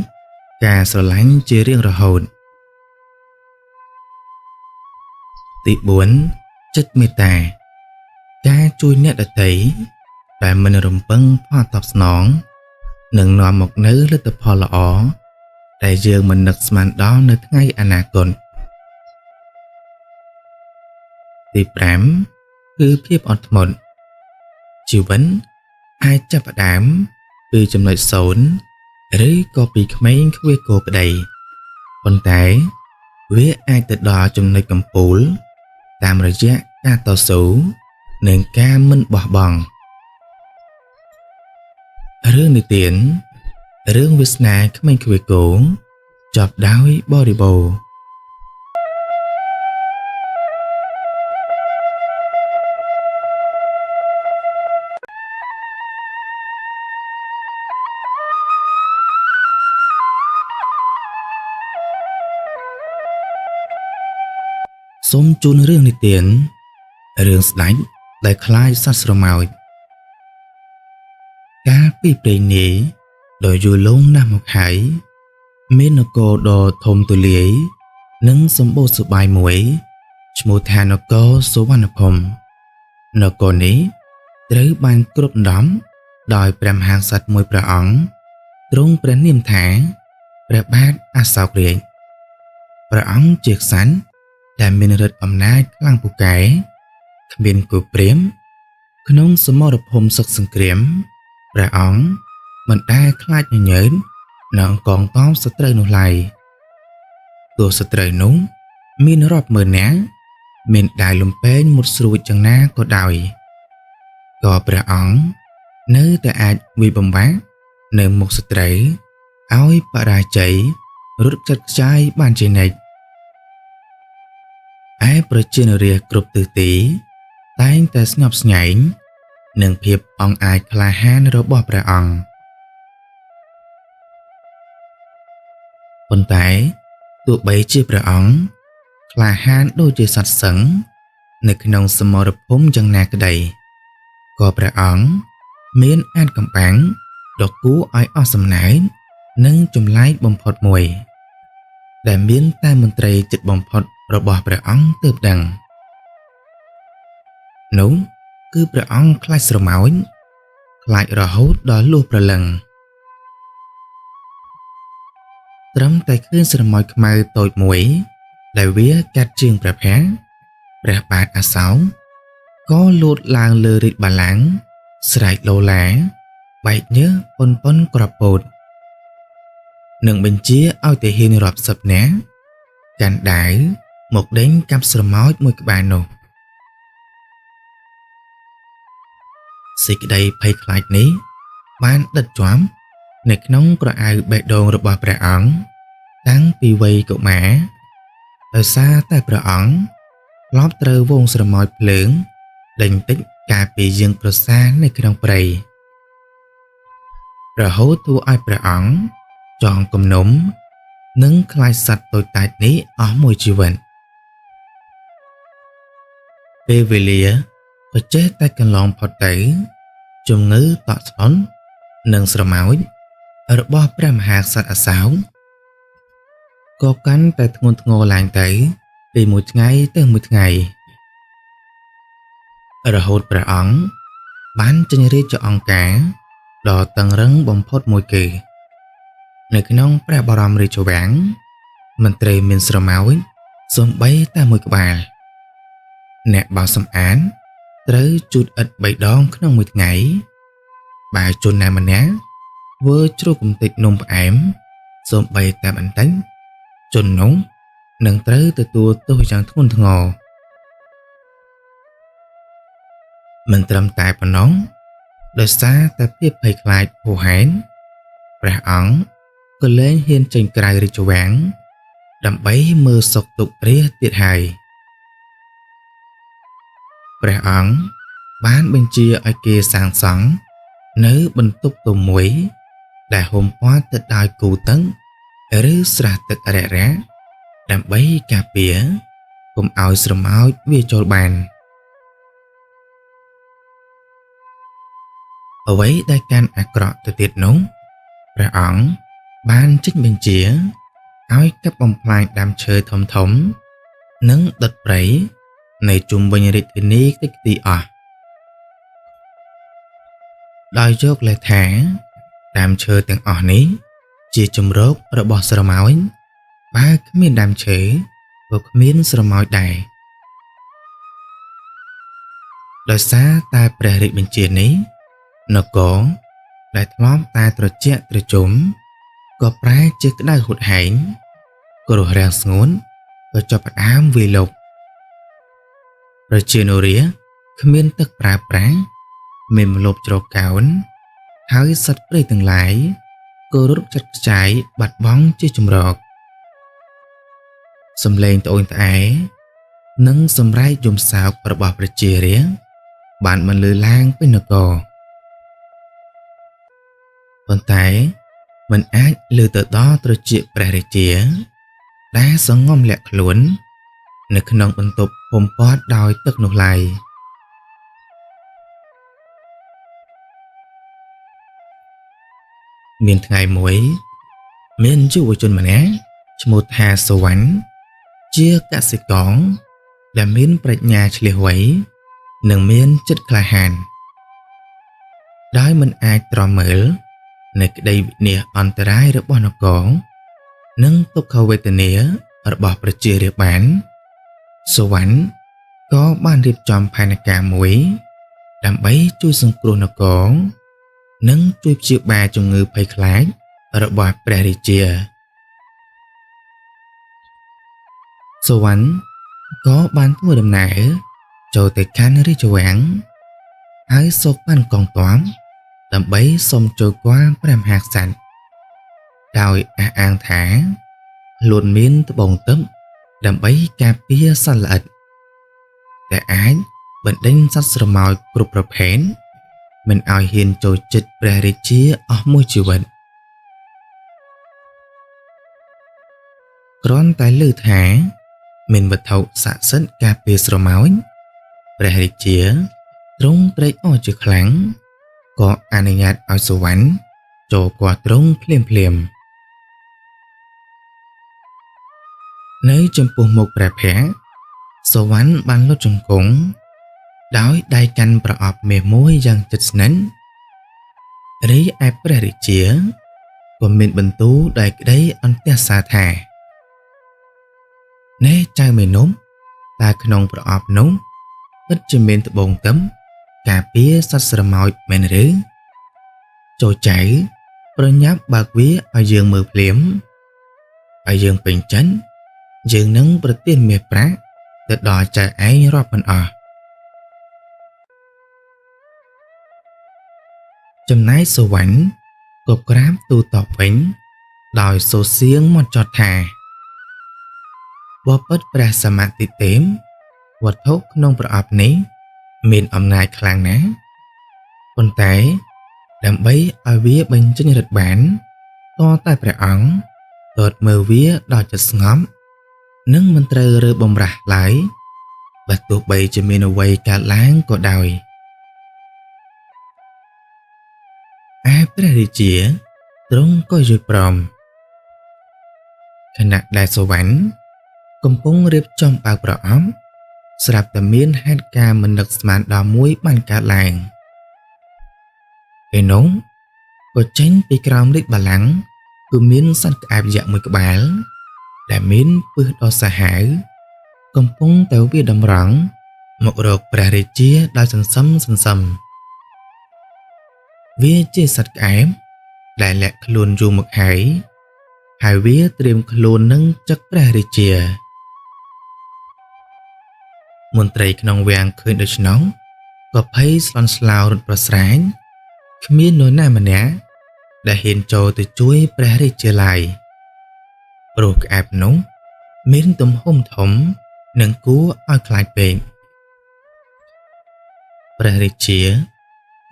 ការស្រឡាញ់ជារៀងរហូតទី4ចិត្តមេត្តាការជួយអ្នកដទៃដែលមិនរំពឹងផលតបស្នងនឹងនាំមកនូវលទ្ធផលល្អដែលយើងមិននឹកស្មានដល់នៅថ្ងៃអនាគតទី5គឺភាពអត់ធ្មត់ជីវិតអាចចាប់ផ្ដើមពីចំណុច0ឬក៏ពីក្មេងខ្វះគោក្តីប៉ុន្តែវាអាចទៅដល់ចំណុចកំពូលតាមរយៈការតស៊ូនិងការមិនបោះបង់រឿងនិទានរឿងវាសនាក្មេងខ្វះគោចប់ដោយបរិបូរណ៍សូមជូនរឿងនិទានរឿងស្ដេច ដែលคล้ายសត្វស្រមោចកាលពីព្រេងនាយដ៏យូរលង់ណាស់មកហើយមាននគរដ៏ធំទូលាយនិងសម្បូរសប្បាយមួយឈ្មោះថានគរសុវណ្ណភូមិនគរនេះត្រូវបានគ្រប់ដំណំដោយព្រះមហាក្សត្រមួយព្រះអង្គទ្រង់ព្រះនាមថាព្រះបាទអសោករាជព្រះអង្គជាក្សត្រដែលមានឫទ្ធិអំណាចខ្លាំងពូកែគ្មានគូព្រាមក្នុងសមរភូមិសឹកសង្គ្រាមព្រះអង្គមិនដែលខ្លាចញញើតនឹងកងទ័ពសត្រូវនោះឡើយទោះសត្រូវនោះមានរាប់ម៉ឺននាក់មានដៃលំពេងមុតស្រួចយ៉ាងណាក៏ដោយក៏ព្រះអង្គនៅតែអាចវិបំបាក់នៅមុខសត្រូវឲ្យបរាជ័យរត់ចាត់ខ្ចាយបានជានិច្ចឯប្រជានរាស្ត្រគ្រប់ទិសទីតែងតែស្ញប់ស្ញែងនឹងភាពអង់អាចក្លាហានរបស់ព្រះអង្គប៉ុន្តែទោះបីជាព្រះអង្គក្លាហានដូចជាសត្វសិង្ហនៅក្នុងសមរភូមិយ៉ាងណាក្តីក៏ព្រះអង្គមានអាថ៌កំបាំងដ៏គួរឲ្យអស់សំណើចនិងចម្លែកបំផុតមួយដែលមានតែមន្ត្រីចិត្តបំផុតរបស់ព្រះអង្គទើបដឹងនោះគឺព្រះអង្គខ្លាចស្រមោចខ្លាចរហូតដល់លួសព្រលឹងត្រឹមតែឃើញស្រមោចខ្មៅតូចមួយដែលវាកាត់ជើងព្រះភ័ក្ត្រព្រះបាទអសោកក៏លោតឡើងលើរាជបល្ល័ង្កស្រែកឡូឡាបែកញើសប៉ុនក្របពោតនឹងបញ្ជាឲ្យទាហានរាប់សិបនាក់កាន់ដាវមកដេញកាប់ស្រមោចមួយក្បាលនោះសេចក្តីភ័យខ្លាចនេះបានដិតជាប់នៅក្នុងក្រអៅបេះដូងរបស់ព្រះអង្គតាំងពីវ័យកុមារដោយសារតែព្រះអង្គធ្លាប់ត្រូវវងស្រមោចភ្លើងដេញតិចកាលពីយើងប្រសានៅក្នុងព្រៃរហូតធ្វើឲ្យព្រះអង្គចងគំនុំនិងខ្លាចសត្វតូចតាចនេះអស់មួយជីវិតពេលវេលាក៏ចេះតែកន្លងផុតទៅជំងឺតក់ស្លុននិងស្រមោចរបស់ព្រះមហាក្សត្រអសោកក៏កាន់តែធ្ងន់ធ្ងរឡើងទៅពីមួយថ្ងៃទៅមួយថ្ងៃរហូតព្រះអង្គបានចេញរាជអង្គការដ៏តឹងរ៉ឹងបំផុតមួយគឺនៅក្នុងព្រះបរមរាជវាំងមន្ត្រីមានស្រមោចសូម្បីតែមួយក្បាលអ្នកបោសសំអានត្រូវជូតឥដ្ឋ3ដងក្នុងមួយថ្ងៃបើជនណាម្នាក់ធ្វើជ្រូកកំទេចនំផ្អែមសូម្បីតែបន្តិចជននោះនឹងត្រូវទទួលទោសយ៉ាងធ្ងន់ធ្ងរមិនត្រឹមតែប៉ុណ្ណោះដោយសារតែភាពភ័យខ្លាចហួសហេតុព្រះអង្គក៏លែងហ៊ានចេញក្រៅរាជវាំងដើម្បីមើលសុខទុក្ខរាស្ត្រទៀតហើយព្រះអង្គបានបញ្ជាឲ្យគេសាងសង់នៅបន្ទប់ទុំមួយដែលហុំព័ទ្ធទៅដោយគូទឹកឬស្រះទឹករាក់ៗដើម្បីការពារកុំឲ្យស្រមោចវាចូលបានអ្វីដែលកាន់អាក្រក់ទៅទៀតនោះព្រះអង្គបានចេញបញ្ជាឲ្យកាប់បំផ្លាញដើមឈើធំៗនិងដុតព្រៃនៅជុំវិញរាជធានីតិចទីអស់ដោយយកលេសថាដើមឈើទាំងអស់នេះជាជំរករបស់ស្រមោចបើគ្មានដើមឈើក៏គ្មានស្រមោចដែរដោយសារតែព្រះរាជបញ្ជានេះនគរដែលធ្លាប់តែត្រជាក់ត្រជុំក៏ប្រែជាក្តៅហួតហែងគ្រោះរាំងស្ងួនក៏ចាប់ផ្ដើមវាយលុកប្រជានរាស្ត្រគ្មានទឹកប្រើប្រាស់មានម្លប់ជ្រកកោនហើយសត្វព្រៃទាំងឡាយក៏រត់ចាត់ខ្ចាយបាត់បង់ជាជំរកសំឡេងត្អូញត្អែនិងសម្រែកយំសោករបស់ប្រជារាស្ត្របានបន្លឺឡើងពេញនគរប៉ុន្តែមិនអាចលើទៅដល់ត្រចៀកព្រះរាជាដែលសងំលាក់ខ្លួននៅក្នុងបន្ទប់ហុំព័ទ្ធដោយទឹកនោះឡើយ មានថ្ងៃមួយមានយុវជនម្នាក់ឈ្មោះថាសុវណ្ណជាកសិករដែលមានប្រាជ្ញាឆ្លៀសវៃនិងមានចិត្តក្លាហានដោយមិនអាចទ្រាំមើលនៃក្តីវិនាសអន្តរាយរបស់នគរនិងទុក្ខវេទនារបស់ប្រជារាស្ត្របានសុវណ្ណក៏បានរៀបចំផែនការមួយដើម្បីជួយសង្គ្រោះនគរនិងជួយព្យាបាលជំងឺភ័យខ្លាចរបស់ព្រះរាជាសុវណ្ណក៏បានធ្វើដំណើរចូលទៅកាន់រាជវាំងហើយសូកបានកងទ័ពដើម្បីសុំចូលគាល់ព្រះមហាក្សត្រដោយអះអាងថាខ្លួនមានត្បូងទិព្វដើម្បីការពារសត្វល្អិតតែអាចបណ្ដេញសត្វស្រមោចគ្រប់ប្រភេទមិនឲ្យហ៊ានចូលជិតព្រះរាជាអស់មួយជីវិតគ្រាន់តែឮថាមានវត្ថុស័ក្តិសិទ្ធិការពារស្រមោចព្រះរាជាទ្រង់ត្រេកអរជាខ្លាំងក៏អនុញ្ញាតឲ្យសុវណ្ណចូលគាល់ទ្រង់ភ្លាមនៅចំពោះមុខព្រះភ័ក្ត្រសុវណ្ណបានលុតជង្គង់ដោយដៃកាន់ប្រអប់មាសមួយយ៉ាងជិតស្និទ្ធរីឯព្រះរាជាក៏មានបន្ទូលដោយក្តីអន្ទះសារថាណែចៅមេនំតើក្នុងប្រអប់នោះពិតជាមានត្បូងទិព្វការពារសត្វស្រមោចមែនឬចូលចៅប្រញាប់បើកវាឲ្យយើងមើលភ្លាមឲ្យយើងពេញចិត្តយើងនឹងប្រទានមាសប្រាក់ទៅដល់ចៅឯងរាប់មិនអស់ចំណែកសុវណ្ណក៏ក្រាបទូលតបវិញដោយសូរសៀងមកចត់ថាបបិទ្ធព្រះសម្មាទិទេពវត្ថុក្នុងប្រអប់នេះមានអំណាចខ្លាំងណាស់ប៉ុន្តែដើម្បីឲ្យវាបញ្ចេញឫទ្ធិបានតតែព្រះអង្គទតមើលវាដល់ចិត្តស្ងប់និងមិនត្រូវរើបំរាស់ឡើយបើទោះបីជាមានអ្វីកើតឡើងក៏ដោយឯព្រះរាជាទ្រង់ក៏យល់ព្រមខណៈដែលសុវណ្ណកំពុងរៀបចំបើកប្រអប់ស្រាប់តែមានហេតុការណ៍មិននឹកស្មានដល់មួយបានកើតឡើងពេលនោះក៏ចេញពីក្រោមរាជបល្ល័ង្កគឺមានសត្វក្អែបយក្សមួយក្បាលដែលមានពឹសដ៏សាហាវកំពុងតែវាតម្រង់មករកព្រះរាជាដោយសន្សឹមវាជាសត្វក្អែបដែលលាក់ខ្លួនយូរមកហើយវាត្រៀមខ្លួននឹងចឹកព្រះរាជាមន្ត្រីក្នុងវាំងឃើញដូច្នោះក៏ភ័យស្លន់ស្លោរត់ប្រស្រាញគ្មាននរណាម្នាក់ដែលហ៊ានចូលទៅជួយព្រះរាជាឡើយព្រោះក្អែបនោះមានទំហំធំនិងគួរឲ្យខ្លាចពេកព្រះរាជា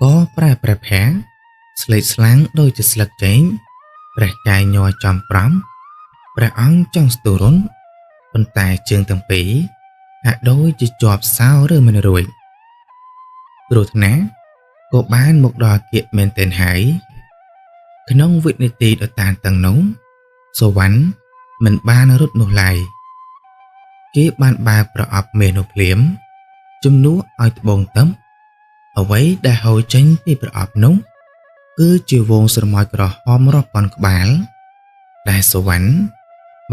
ក៏ប្រែព្រះភ័ក្ត្រស្លេកស្លាំងដូចជាស្លឹកចេកព្រះកាយញ័រចំប្រំព្រះអង្គចង់ស្ទុរន់ប៉ុន្តែជើងទាំងពីរហាក់ដូចជាជាប់សោឬមិនរួចគ្រោះថ្នាក់ក៏បានមកដល់គៀកមែនទែនហើយក្នុងវិនាទីដ៏តានតឹងនោះសុវណ្ណមិនបានរត់នោះឡើយគេបានបើកប្រអប់មាសនោះភ្លាមជំនួសឲ្យត្បូងទិព្វអ្វីដែលហូរចេញពីប្រអប់នោះគឺជាវងស្រមោចក្រហមរាប់ពាន់ក្បាលដែលសុវណ្ណ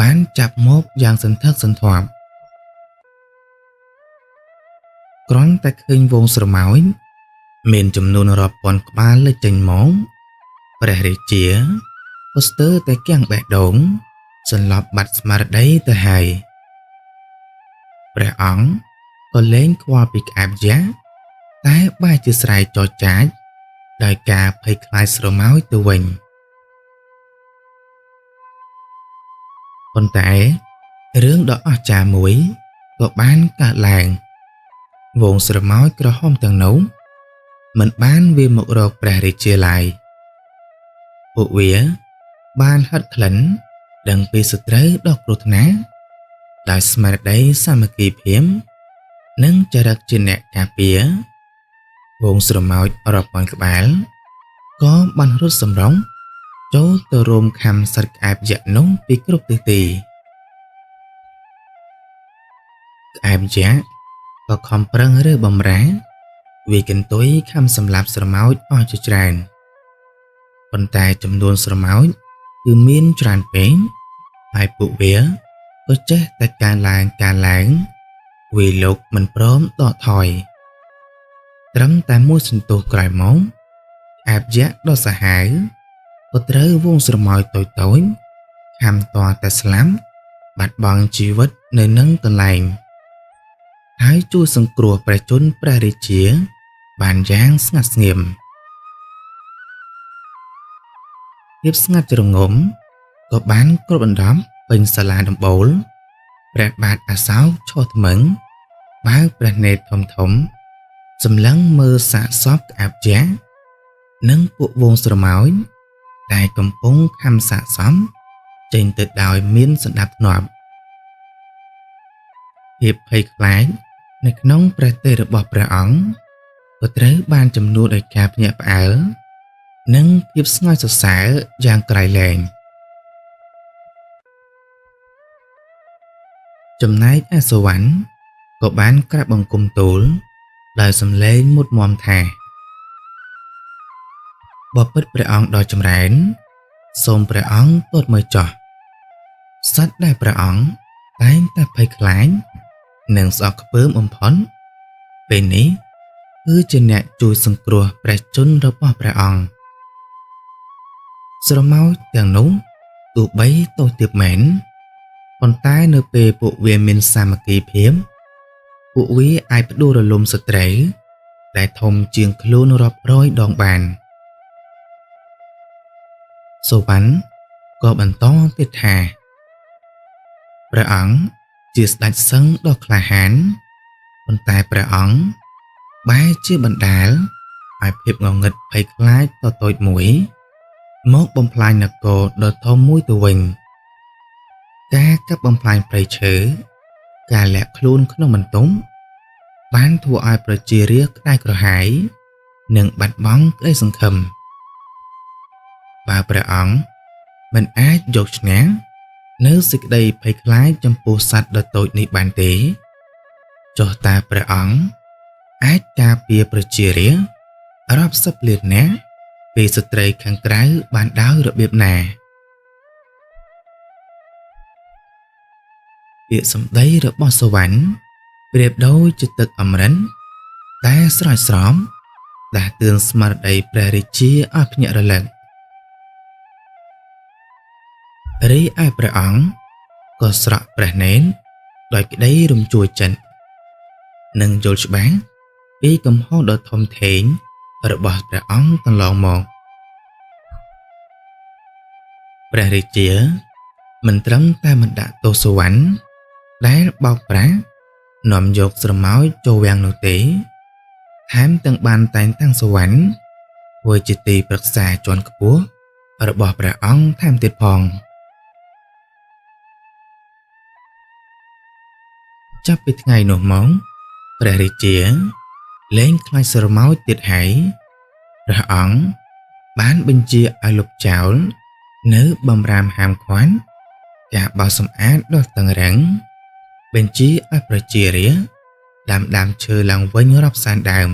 បានចាប់មកយ៉ាងសន្ធឹកសន្ធាប់គ្រាន់តែឃើញវងស្រមោចមានចំនួនរាប់ពាន់ក្បាលលេចចេញមកព្រះរាជាក៏ស្ទើរតែគាំងបេះដូងសន្លប់បាត់ស្មារតីទៅហើយព្រះអង្គក៏លែងខ្វល់ពីក្អែបយ៉ាតែបែរជាស្រែកចោទចាចដោយការភ័យខ្លាចស្រមោចទៅវិញប៉ុន្តែរឿងដ៏អស្ចារ្យមួយក៏បានកើតឡើងវងស្រមោចក្រហមទាំងនោះមិនបានវាមករកព្រះរាជាឡើយពួកវាបានហិតក្លិនដឹងពីសត្រូវដ៏គ្រោះថ្នាក់ដោយស្មារតីសាមគ្គីភាពនិងចរិតជាអ្នកការពារវងស្រមោចរាប់ពាន់ក្បាលក៏បានរត់សម្រុង ចូលទៅរួមខំសិតក្អែបយក្សនោះពីគ្រប់ទិសទីក្អែបយក្សក៏ខំប្រឹងរើបំរាវាកន្ទុយខំសម្លាប់ស្រមោចអស់ជាច្រើនប៉ុន្តែចំនួនស្រមោចគឺមានច្រើនពេកហើយពួកវាក៏ចេះតែកើនឡើងវាលោកមិនព្រមដកថយត្រឹមតែមួយសន្ទុះក្រោយមកក្អែបយក្សដ៏សាហាវក៏ត្រូវវងស្រមោចតូចខំតតែស្លាប់បាត់បង់ជីវិតនៅនឹងកន្លែងហើយជួយសង្គ្រោះព្រះជន្មព្រះរាជាបានយ៉ាងស្ងាត់ស្ងៀមភាពស្ងាត់ជ្រងំក៏បានគ្របដណ្ដប់ពេញសាលាដំបូលព្រះបាទអសោកឈរថ្មឹងបើកព្រះនេត្រធំសម្លឹងមើលសាកសពក្អែបយក្សនិងពួកវងស្រមោចដែលកំពុងខំសាកសមចេញទៅដោយមានសណ្ដាប់ធ្នាប់ភាពភ័យខ្លាចនៅក្នុងព្រះទ័យរបស់ព្រះអង្គក៏ត្រូវបានជំនួសដោយការភ្ញាក់ផ្អើលនិងភាពស្ងើចសរសើរយ៉ាងក្រៃលែងចំណែកឯសុវណ្ណក៏បានក្រាបបង្គំទូលដោយសំឡេងមុតមាំថាបពិតព្រះអង្គដ៏ចម្រើនសូមព្រះអង្គទតមើលចុះសត្វដែលព្រះអង្គតែងតែភ័យខ្លាចនិងស្អប់ខ្ពើមបំផុតពេលនេះគឺជាអ្នកជួយសង្គ្រោះព្រះជន្មរបស់ព្រះអង្គស្រមោចទាំងនោះទោះបីតូចទាបមែនប៉ុន្តែនៅពេលពួកវាមានសាមគ្គីភាពពួកវាអាចផ្ដួលរលំសត្រូវដែលធំជាងខ្លួនរាប់រយដងបានសុវណ្ណក៏បន្តទៀតថាព្រះអង្គជាស្ដេចសឹងដ៏ក្លាហានប៉ុន្តែព្រះអង្គបែរជាបណ្ដាលឲ្យភាពងងឹតភ័យខ្លាចតតូចមួយមកបំផ្លាញនគរដ៏ធំមួយទៅវិញការកាប់បំផ្លាញព្រៃឈើការលាក់ខ្លួនក្នុងបន្ទប់បានធ្វើឲ្យប្រជារាស្ត្រក្តៅក្រហាយនិងបាត់បង់ក្តីសង្ឃឹមបើព្រះអង្គមិនអាចយកឈ្នះនៅសេចក្តីភ័យខ្លាចចំពោះសត្វដ៏តូចនេះបានទេចុះតើព្រះអង្គអាចការពារប្រជារាស្ត្ររាប់សិបលាននាក់ពីសត្រូវខាងក្រៅបានដោយរបៀបណាពាក្យសម្ដីរបស់សុវណ្ណប្រៀបដូចជាទឹកអម្រឹតដែលស្រោចស្រពដាស់តឿនស្មារតីព្រះរាជាឲ្យភ្ញាក់រលឹករីឯព្រះអង្គក៏ស្រក់ព្រះនេត្រដោយក្តីរំជួលចិត្តនិងយល់ច្បាស់ពីកំហុសដ៏ធំធេងរបស់ព្រះអង្គកន្លងមកព្រះរាជាមិនត្រឹមតែមិនដាក់ទោសសុវណ្ណដែលបោកប្រាស់នាំយកស្រមោចចូលវាំងនោះទេថែមទាំងបានតែងតាំងសុវណ្ណធ្វើជាទីប្រឹក្សាជាន់ខ្ពស់របស់ព្រះអង្គថែមទៀតផងចាប់ពីថ្ងៃនោះមកព្រះរាជាលែងខ្លាចស្រមោចទៀតហើយព្រះអង្គបានបញ្ជាឲ្យលុបចោលនៅបម្រាមហាមឃាត់ការបោសសម្អាតដ៏តឹងរ៉ឹងបញ្ជាឲ្យប្រជារាស្ត្រដាំឈើឡើងវិញរាប់សែនដើម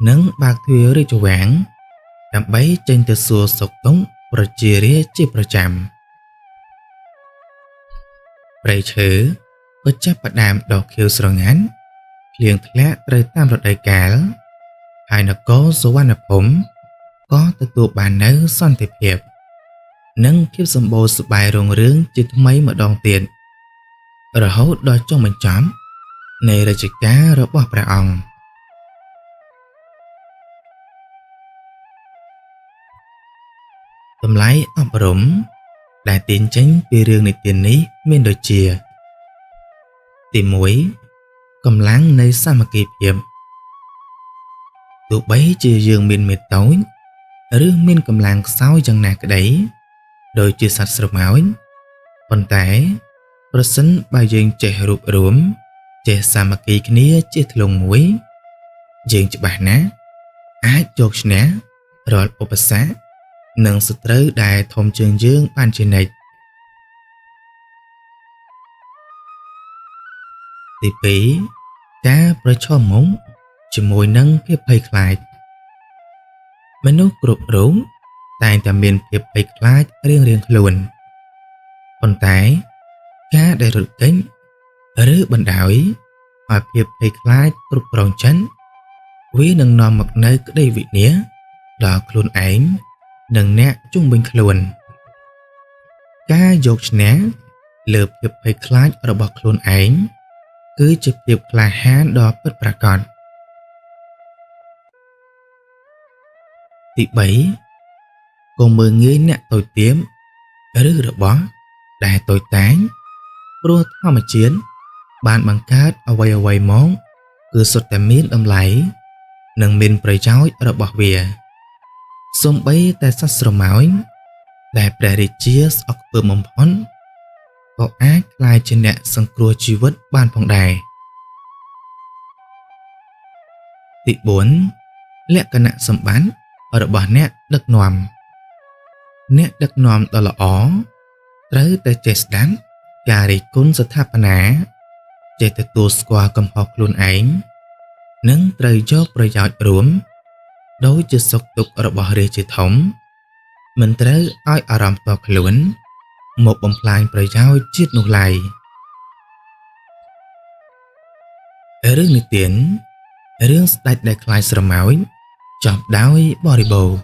និងបើកទ្វាររាជវាំងដើម្បីចេញទៅសួរសុខទុក្ខប្រជារាស្ត្រជាប្រចាំព្រៃឈើក៏ចាប់ផ្ដើមដុះខៀវស្រងាត់ភ្លៀងធ្លាក់ត្រូវតាមរដូវកាលហើយនគរសុវណ្ណភូមិក៏ទទួលបាននូវសន្តិភាពនិងភាពសម្បូរសប្បាយរុងរឿងជាថ្មីម្ដងទៀតរហូតដល់ចុងបញ្ចប់នៃរជ្ជកាលរបស់ព្រះអង្គតម្លៃអប់រំដែលទាញចេញពីរឿងនិទាននេះមានដូចជាទី1កម្លាំងនៃសាមគ្គីភាពទោះបីជាយើងមានមេត្តាឬមានកម្លាំងខ្សោយយ៉ាងណាក្តីដូចជាសត្វស្រមោចប៉ុន្តែប្រសិនបើយើងចេះរួបរួមចេះសាមគ្គីគ្នាជាធ្លុងមួយយើងច្បាស់ណាស់អាចយកឈ្នះរាល់ឧបសគ្គ និងសត្រូវដែលធំជាងយើងបានជានិច្ចទី2ការប្រឈមមុខជាមួយនឹងភាពភ័យខ្លាចមនុស្សគ្រប់រូបតែងតែមានភាពភ័យខ្លាចរៀងៗខ្លួនប៉ុន្តែការដែលរត់គេចឬបណ្ដោយឲ្យភាពភ័យខ្លាចគ្រប់គ្រងចិត្តវានឹងនាំមកនូវក្តីវិនាសដល់ខ្លួនឯងនិងអ្នកជុំវិញខ្លួនការយកឈ្នះលើភាពភ័យខ្លាចរបស់ខ្លួនឯងគឺជាភាពក្លាហានដ៏ពិតប្រាកដទី3កុំមើលងាយអ្នកតូចទាបឬរបស់ដែលតូចតាចព្រោះធម្មជាតិបានបង្កើតអ្វីៗមកគឺសុទ្ធតែមានតម្លៃនិងមានប្រយោជន៍របស់វាសូម្បីតែសត្វស្រមោចដែលព្រះរាជាស្អប់ខ្ពើមបំផុតក៏អាចក្លាយជាអ្នកសង្គ្រោះជីវិតបានផងដែរទី4លក្ខណៈសម្បត្តិរបស់អ្នកដឹកនាំដ៏ល្អត្រូវតែចេះស្ដាប់ការរិះគន់ស្ថាបនាចេះទទួលស្គាល់កំហុសខ្លួនឯងនិងត្រូវយកប្រយោជន៍រួមដោយជាសុខទុក្ខរបស់រាជាធំមិនត្រូវឲ្យអារម្មណ៍ផ្ទាល់ខ្លួនមកបំផ្លាញប្រយោជន៍ជាតិនោះឡើយរឿងនិទានរឿងស្ដេចដែលខ្លាចស្រមោចចប់ដោយបរិបូរណ៍